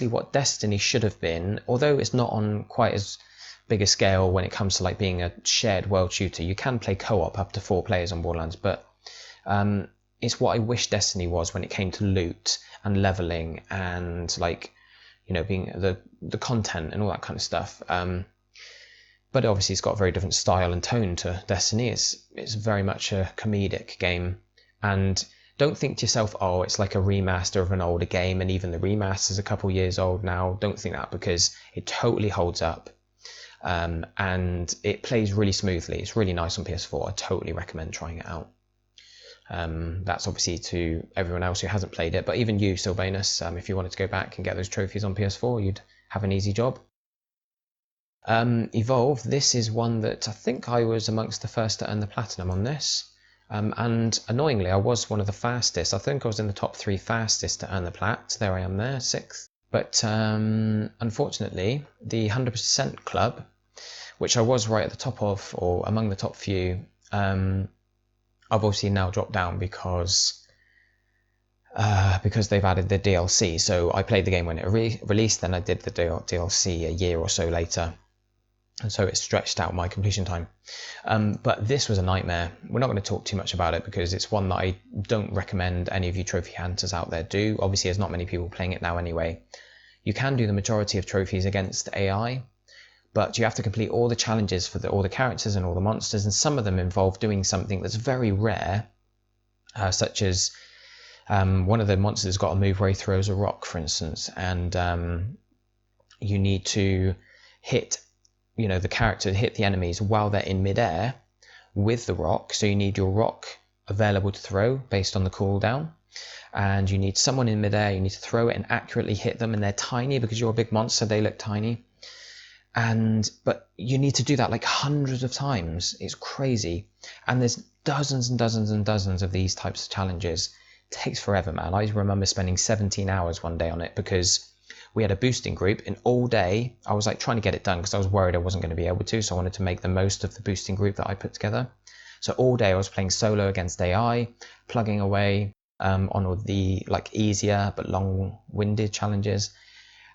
what Destiny should have been, although it's not on quite as big a scale when it comes to like being a shared world shooter. You can play co-op up to 4 players on Borderlands, but it's what I wish Destiny was when it came to loot and leveling and like, you know, being the content and all that kind of stuff. But obviously it's got a very different style and tone to Destiny. It's very much a comedic game, and don't think to yourself, oh, it's like a remaster of an older game, and even the remaster is a couple years old now. Don't think that, because it totally holds up, and it plays really smoothly. It's really nice on PS4. I totally recommend trying it out. That's obviously to everyone else who hasn't played it, but even you, SILVANOUS, if you wanted to go back and get those trophies on PS4, you'd have an easy job. Evolve, this is one that I think I was amongst the first to earn the platinum on this. And annoyingly, I was one of the fastest. I think I was in the top 3 fastest to earn the plat. There I am there, 6th. But unfortunately, the 100% club, which I was right at the top of, or among the top few, I've obviously now dropped down because they've added the DLC. So I played the game when it released, then I did the DLC a year or so later. and so it stretched out my completion time. But this was a nightmare. We're not going to talk too much about it because it's one that I don't recommend any of you trophy hunters out there do. Obviously, there's not many people playing it now anyway. You can do the majority of trophies against AI, but you have to complete all the challenges for all the characters and all the monsters, and some of them involve doing something that's very rare, such as one of the monsters got a move where he throws a rock, for instance, and you need to hit the character, hit the enemies while they're in midair with the rock. So you need your rock available to throw based on the cooldown, and you need someone in midair. You need to throw it and accurately hit them, and they're tiny because you're a big monster. They look tiny, but you need to do that like hundreds of times. It's crazy, and there's dozens and dozens and dozens of these types of challenges. It takes forever, man. I remember spending 17 hours one day on it because we had a boosting group, and all day I was like trying to get it done because I was worried I wasn't going to be able to, so I wanted to make the most of the boosting group that I put together. So all day I was playing solo against AI, plugging away on all the like easier but long-winded challenges,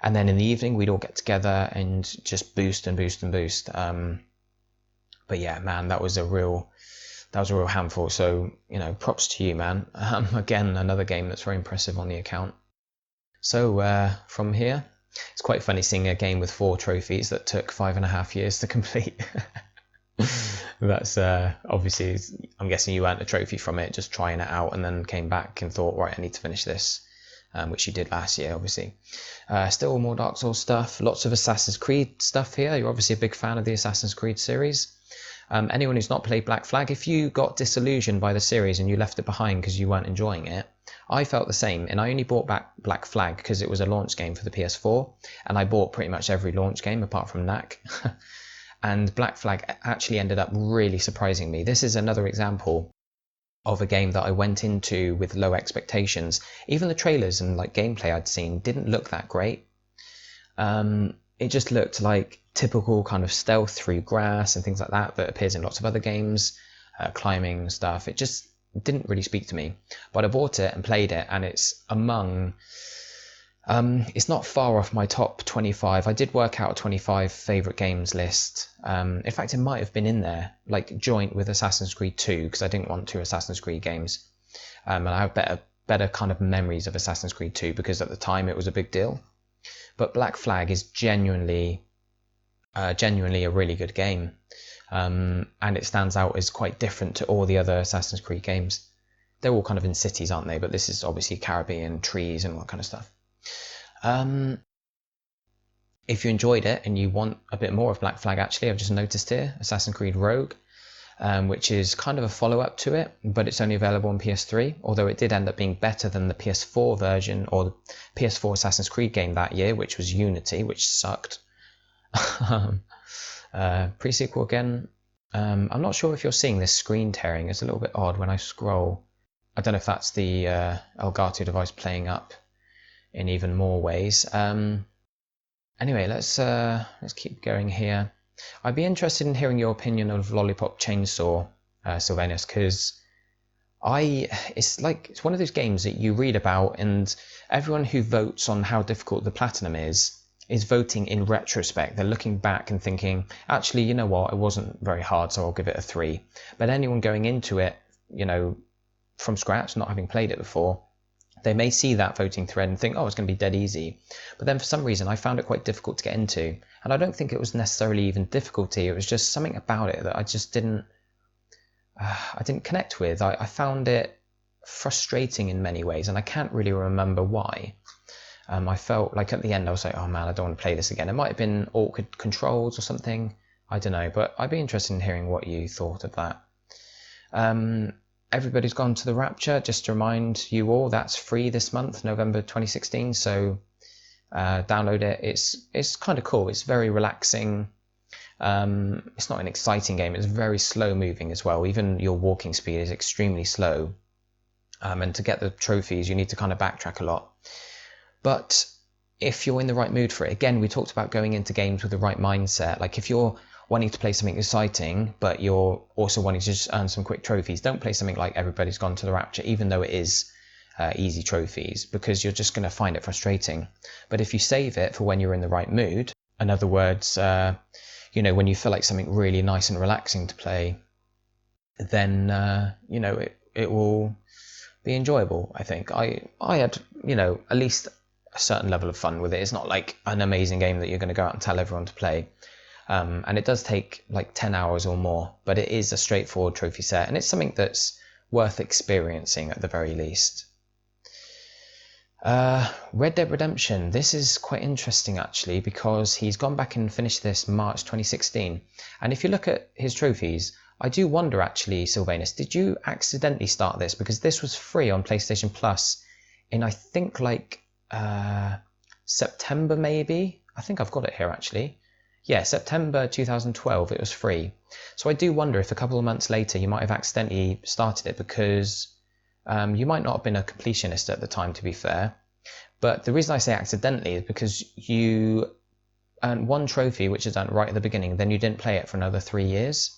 and then in the evening we'd all get together and just boost and boost and boost. But yeah, man, that was a real handful. So props to you, man. Again, another game that's very impressive on the account. So from here, it's quite funny seeing a game with 4 trophies that took 5.5 years to complete. That's obviously, I'm guessing you earned a trophy from it, just trying it out, and then came back and thought, right, I need to finish this, which you did last year, obviously. Still more Dark Souls stuff, lots of Assassin's Creed stuff here. You're obviously a big fan of the Assassin's Creed series. Anyone who's not played Black Flag, if you got disillusioned by the series and you left it behind because you weren't enjoying it, I felt the same, and I only bought back Black Flag because it was a launch game for the PS4, and I bought pretty much every launch game apart from NAC. And Black Flag actually ended up really surprising me. This is another example of a game that I went into with low expectations. Even the trailers and like gameplay I'd seen didn't look that great. It just looked like typical kind of stealth through grass and things like that appears in lots of other games, climbing stuff. It just didn't really speak to me, but I bought it and played it, and it's it's not far off my top 25. I did work out a 25 favorite games list. In fact, it might have been in there, like joint with Assassin's Creed 2, because I didn't want 2 Assassin's Creed games. And I have better kind of memories of Assassin's Creed 2 because at the time it was a big deal. But Black Flag is genuinely a really good game. And it stands out as quite different to all the other Assassin's Creed games. They're all kind of in cities, aren't they? But this is obviously Caribbean, trees and all that kind of stuff. If you enjoyed it and you want a bit more of Black Flag, actually, I've just noticed here, Assassin's Creed Rogue, which is kind of a follow-up to it, but it's only available on PS3, although it did end up being better than the PS4 version or the PS4 Assassin's Creed game that year, which was Unity, which sucked. Pre-sequel again. I'm not sure if you're seeing this screen tearing. It's a little bit odd when I scroll. I don't know if that's the Elgato device playing up in even more ways. Anyway, let's keep going here. I'd be interested in hearing your opinion of Lollipop Chainsaw, Sylvanous, because it's one of those games that you read about, and everyone who votes on how difficult the platinum is voting in retrospect. They're looking back and thinking, actually, you know what, it wasn't very hard, so I'll give it a 3. But anyone going into it, from scratch, not having played it before, they may see that voting thread and think, oh, it's going to be dead easy. But then for some reason, I found it quite difficult to get into. And I don't think it was necessarily even difficulty. It was just something about it that I just didn't connect with. I found it frustrating in many ways, and I can't really remember why. I felt like at the end, I was like, oh man, I don't want to play this again. It might have been awkward controls or something. I don't know, but I'd be interested in hearing what you thought of that. Everybody's Gone to the Rapture, just to remind you all, that's free this month, November 2016, so download it. It's kind of cool. It's very relaxing. It's not an exciting game. It's very slow moving as well. Even your walking speed is extremely slow. And to get the trophies, you need to kind of backtrack a lot. But if you're in the right mood for it, again, we talked about going into games with the right mindset. Like if you're wanting to play something exciting, but you're also wanting to just earn some quick trophies, don't play something like Everybody's Gone to the Rapture, even though it is easy trophies, because you're just going to find it frustrating. But if you save it for when you're in the right mood, in other words, you know, when you feel like something really nice and relaxing to play, then you know, it will be enjoyable. I think I had, you know, at least a certain level of fun with it. It's not like an amazing game that you're going to go out and tell everyone to play, and it does take like 10 hours or more, but it is a straightforward trophy set, and it's something that's worth experiencing at the very least. Red Dead Redemption. This is quite interesting actually, because he's gone back and finished this March 2016, and if you look at his trophies, I do wonder actually, Sylvanus, did you accidentally start this? Because this was free on PlayStation Plus in, I think, like September maybe? I think I've got it here actually. Yeah, September 2012 it was free. So I do wonder if a couple of months later you might have accidentally started it, because you might not have been a completionist at the time, to be fair. But the reason I say accidentally is because you earned one trophy, which is earned right at the beginning, then you didn't play it for another 3 years.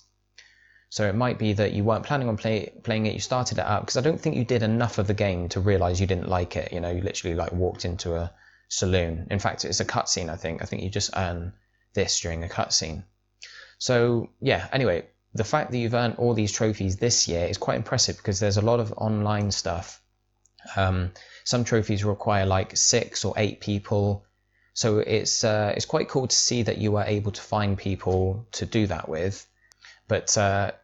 So it might be that you weren't planning on playing it, you started it up, because I don't think you did enough of the game to realise you didn't like it. You know, you literally like walked into a saloon. In fact, it's a cutscene, I think. I think you just earn this during a cutscene. So yeah, anyway, the fact that you've earned all these trophies this year is quite impressive, because there's a lot of online stuff. Some trophies require like 6 or 8 people, so it's quite cool to see that you were able to find people to do that with. But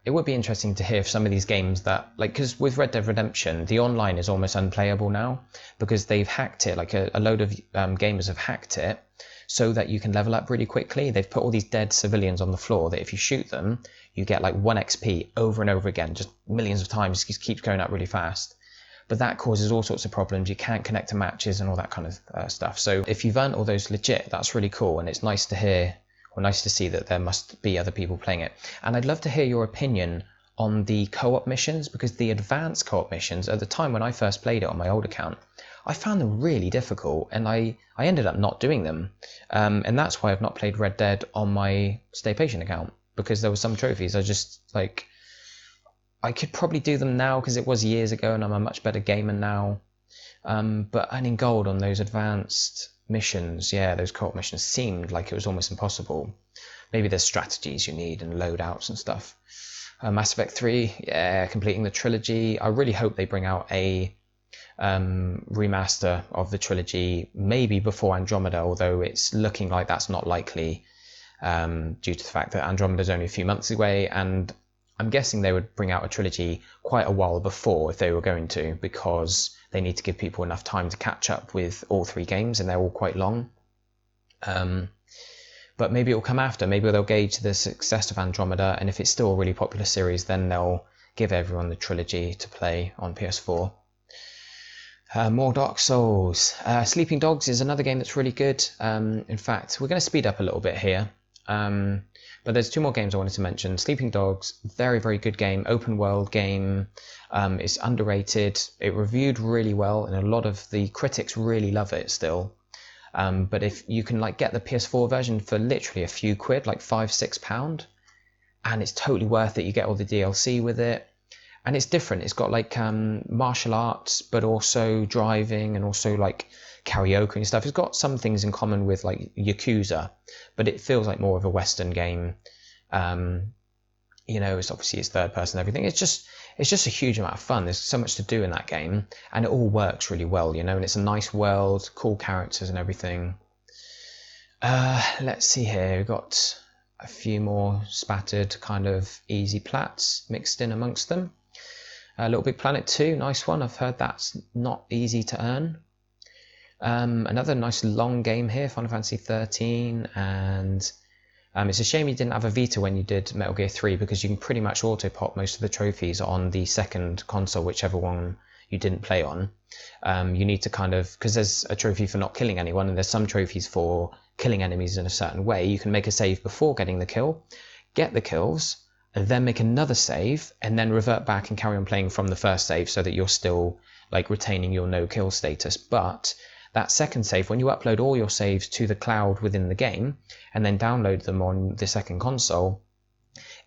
it would be interesting to hear if some of these games that, like, because with Red Dead Redemption, the online is almost unplayable now, because they've hacked it, like a load of gamers have hacked it, so that you can level up really quickly. They've put all these dead civilians on the floor that if you shoot them, you get like 1 XP over and over again, just millions of times, it keeps going up really fast. But that causes all sorts of problems. You can't connect to matches and all that kind of stuff. So if you've earned all those legit, that's really cool, and it's nice to hear, or nice to see that there must be other people playing it. And I'd love to hear your opinion on the co-op missions, because the advanced co-op missions, at the time when I first played it on my old account, I found them really difficult, and I ended up not doing them. And that's why I've not played Red Dead on my StayPationt account, because there were some trophies I just, like, I could probably do them now because it was years ago and I'm a much better gamer now. But earning gold on those advanced missions, yeah, those co-op missions seemed like it was almost impossible. Maybe there's strategies you need and loadouts and stuff. Mass Effect 3, yeah, completing the trilogy. I really hope they bring out a remaster of the trilogy, maybe before Andromeda, although it's looking like that's not likely due to the fact that Andromeda is only a few months away, and I'm guessing they would bring out a trilogy quite a while before if they were going to, because they need to give people enough time to catch up with all 3 games, and they're all quite long. But maybe it will come after. Maybe they'll gauge the success of Andromeda, and if it's still a really popular series, then they'll give everyone the trilogy to play on PS4. More Dark Souls. Sleeping Dogs is another game that's really good. In fact, we're going to speed up a little bit here. But there's 2 more games I wanted to mention. Sleeping Dogs, very, very good game, open world game. It's underrated. It reviewed really well, and a lot of the critics really love it still. But if you can like get the PS4 version for literally a few quid, like £5-6, and it's totally worth it. You get all the DLC with it, and it's different. It's got like martial arts, but also driving, and also like karaoke and stuff. It's got some things in common with like Yakuza, but it feels like more of a Western game. You know, it's obviously it's third person, everything. It's just a huge amount of fun. There's so much to do in that game, and it all works really well, you know, and it's a nice world, cool characters and everything. Let's see here. We've got a few more spattered kind of easy plats mixed in amongst them. Little Big Planet 2, nice one. I've heard that's not easy to earn. Another nice long game here, Final Fantasy 13, and it's a shame you didn't have a Vita when you did Metal Gear 3, because you can pretty much auto-pop most of the trophies on the second console, whichever one you didn't play on. You need to kind of, because there's a trophy for not killing anyone, and there's some trophies for killing enemies in a certain way. You can make a save before getting the kill, get the kills, and then make another save, and then revert back and carry on playing from the first save, so that you're still like retaining your no kill status. But that second save, when you upload all your saves to the cloud within the game and then download them on the second console,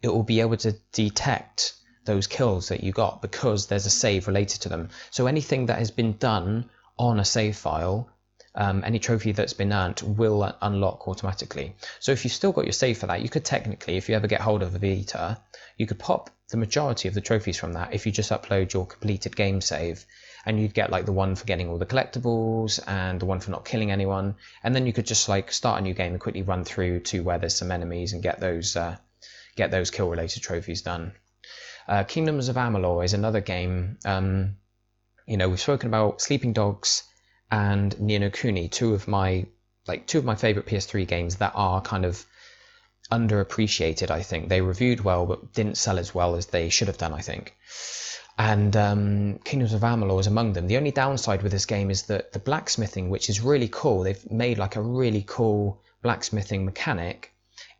it will be able to detect those kills that you got, because there's a save related to them. So anything that has been done on a save file any trophy that's been earned will unlock automatically. So if you've still got your save for that, you could technically, if you ever get hold of a Vita, you could pop the majority of the trophies from that if you just upload your completed game save, and you'd get like the one for getting all the collectibles and the one for not killing anyone, and then you could just like start a new game and quickly run through to where there's some enemies and get those kill related trophies done. Kingdoms of Amalur is another game. We've spoken about Sleeping Dogs and Ni no Kuni, two of my favorite PS3 games that are kind of underappreciated. I think they reviewed well but didn't sell as well as they should have done, I think. And Kingdoms of Amalur is among them. The only downside with this game is that the blacksmithing, which is really cool, they've made like a really cool blacksmithing mechanic.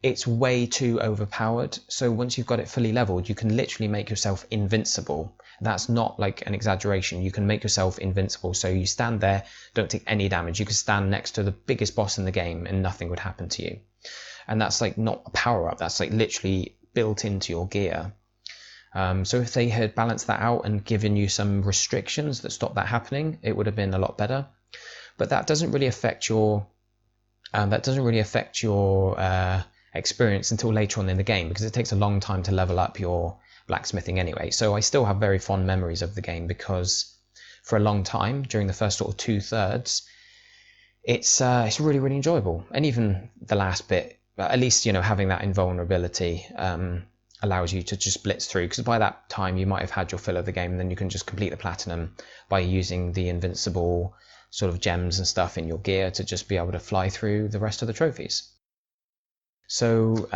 It's way too overpowered. So once you've got it fully leveled, you can literally make yourself invincible. That's not like an exaggeration. You can make yourself invincible. So you stand there, don't take any damage. You can stand next to the biggest boss in the game and nothing would happen to you. And that's like not a power up. That's like literally built into your gear. So if they had balanced that out and given you some restrictions that stop that happening, it would have been a lot better. But that doesn't really affect your experience until later on in the game, because it takes a long time to level up your blacksmithing anyway. So I still have very fond memories of the game, because for a long time during the first sort of 2/3, it's really, really enjoyable. And even the last bit, at least having that invulnerability allows you to just blitz through, because by that time you might have had your fill of the game, and then you can just complete the platinum by using the invincible sort of gems and stuff in your gear to just be able to fly through the rest of the trophies. So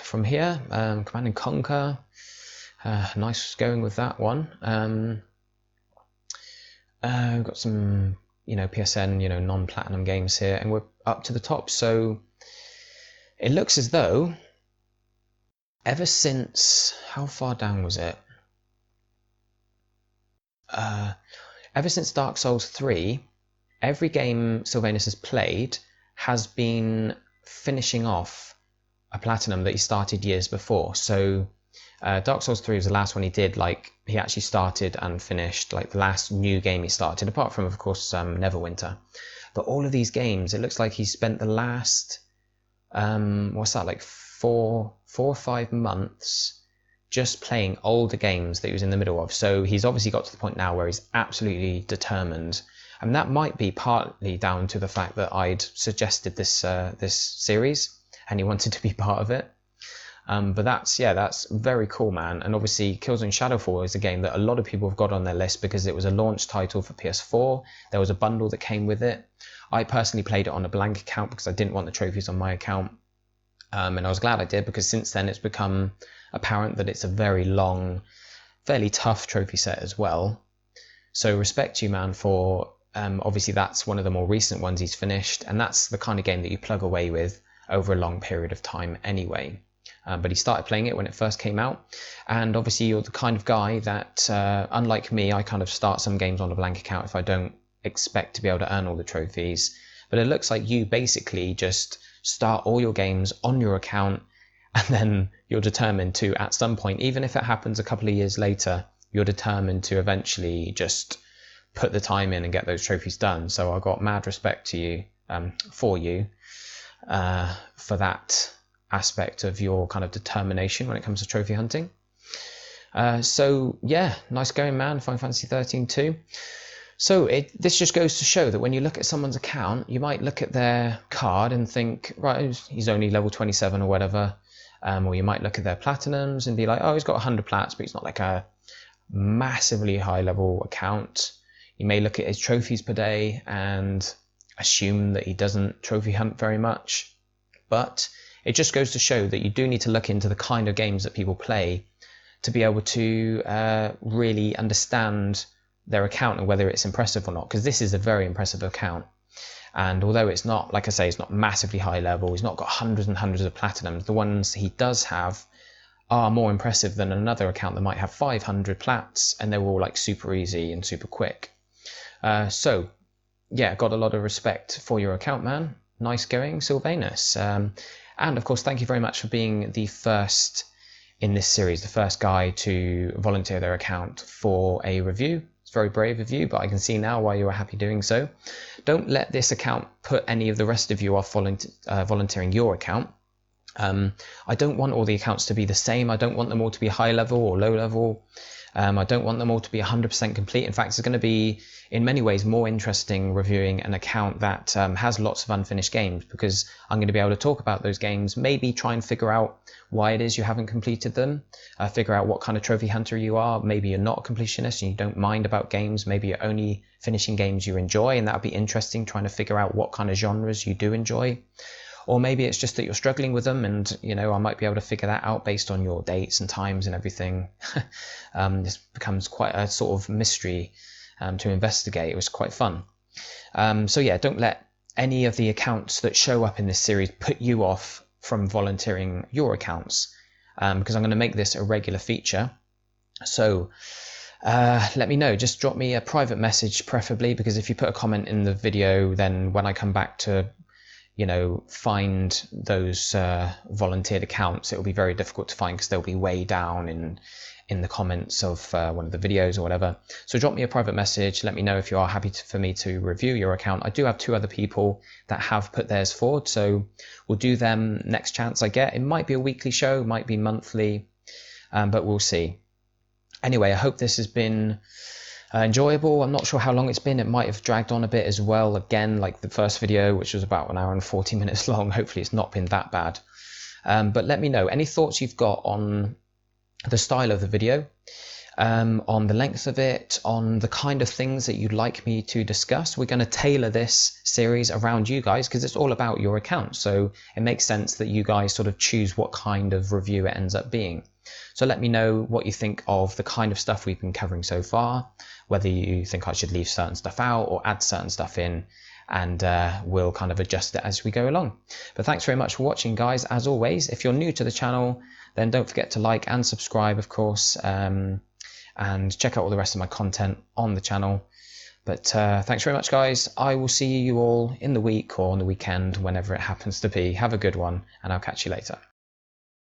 from here, Command and Conquer, nice going with that one. We've got some PSN non-platinum games here, and we're up to the top. So it looks as though ever since, how far down was it? Ever since Dark Souls 3, every game Sylvanous has played has been finishing off a platinum that he started years before. So Dark Souls 3 was the last one he did. Like, he actually started and finished like the last new game he started, apart from of course Neverwinter. But all of these games, it looks like he spent the last like 4 or 5 months just playing older games that he was in the middle of. So he's obviously got to the point now where he's absolutely determined, and that might be partly down to the fact that I'd suggested this series and he wanted to be part of it. But that's very cool, man. And obviously Killzone Shadowfall is a game that a lot of people have got on their list because it was a launch title for PS4. There was a bundle that came with it. I personally played it on a blank account because I didn't want the trophies on my account. And I was glad I did, because since then it's become apparent that it's a very long, fairly tough trophy set as well. So respect to you, man, for obviously that's one of the more recent ones he's finished, and that's the kind of game that you plug away with over a long period of time anyway. But he started playing it when it first came out, and obviously you're the kind of guy that, unlike me, I kind of start some games on a blank account if I don't expect to be able to earn all the trophies. But it looks like you basically just start all your games on your account, and then you're determined to, at some point, even if it happens a couple of years later, you're determined to eventually just put the time in and get those trophies done. So I got mad respect to you, for that aspect of your kind of determination when it comes to trophy hunting. So yeah, nice going, man. Final Fantasy 13 too. So this just goes to show that when you look at someone's account, you might look at their card and think, right, he's only level 27 or whatever. Or you might look at their platinums and be like, oh, he's got 100 plats, but he's not like a massively high level account. You may look at his trophies per day and assume that he doesn't trophy hunt very much. But it just goes to show that you do need to look into the kind of games that people play to be able to really understand their account and whether it's impressive or not, because this is a very impressive account. And although it's not, like I say, it's not massively high level, he's not got hundreds and hundreds of platinums, the ones he does have are more impressive than another account that might have 500 plats, and they're all like super easy and super quick. So yeah, got a lot of respect for your account, man. Nice going, Sylvanous. And of course, thank you very much for being the first in this series, the first guy to volunteer their account for a review. It's very brave of you, but I can see now why you are happy doing so. Don't let this account put any of the rest of you off volunteering your account. I don't want all the accounts to be the same. I don't want them all to be high level or low level. I don't want them all to be 100% complete. In fact, it's going to be, in many ways, more interesting reviewing an account that has lots of unfinished games, because I'm going to be able to talk about those games, maybe try and figure out why it is you haven't completed them, figure out what kind of trophy hunter you are. Maybe you're not a completionist and you don't mind about games. Maybe you're only finishing games you enjoy, and that would be interesting, trying to figure out what kind of genres you do enjoy. Or maybe it's just that you're struggling with them, and I might be able to figure that out based on your dates and times and everything. This becomes quite a sort of mystery to investigate. It was quite fun. So yeah, don't let any of the accounts that show up in this series put you off from volunteering your accounts, because I'm going to make this a regular feature. So let me know. Just drop me a private message, preferably, because if you put a comment in the video, then when I come back to find those volunteered accounts, it will be very difficult to find, because they'll be way down in the comments of one of the videos or whatever. So drop me a private message, let me know if you are happy for me to review your account. I do have 2 other people that have put theirs forward, so we'll do them next chance I get. It might be a weekly show, might be monthly, but we'll see. Anyway, I hope this has been enjoyable. I'm not sure how long it's been. It might have dragged on a bit as well, again, like the first video, which was about 1 hour and 40 minutes long. Hopefully it's not been that bad. But let me know any thoughts you've got on the style of the video, on the length of it, on the kind of things that you'd like me to discuss. We're going to tailor this series around you guys, because it's all about your account, so it makes sense that you guys sort of choose what kind of review it ends up being. So let me know what you think of the kind of stuff we've been covering so far, whether you think I should leave certain stuff out or add certain stuff in, and we'll kind of adjust it as we go along. But thanks very much for watching, guys. As always, if you're new to the channel, then don't forget to like and subscribe, of course, and check out all the rest of my content on the channel. But thanks very much, guys. I will see you all in the week or on the weekend, whenever it happens to be. Have a good one, and I'll catch you later.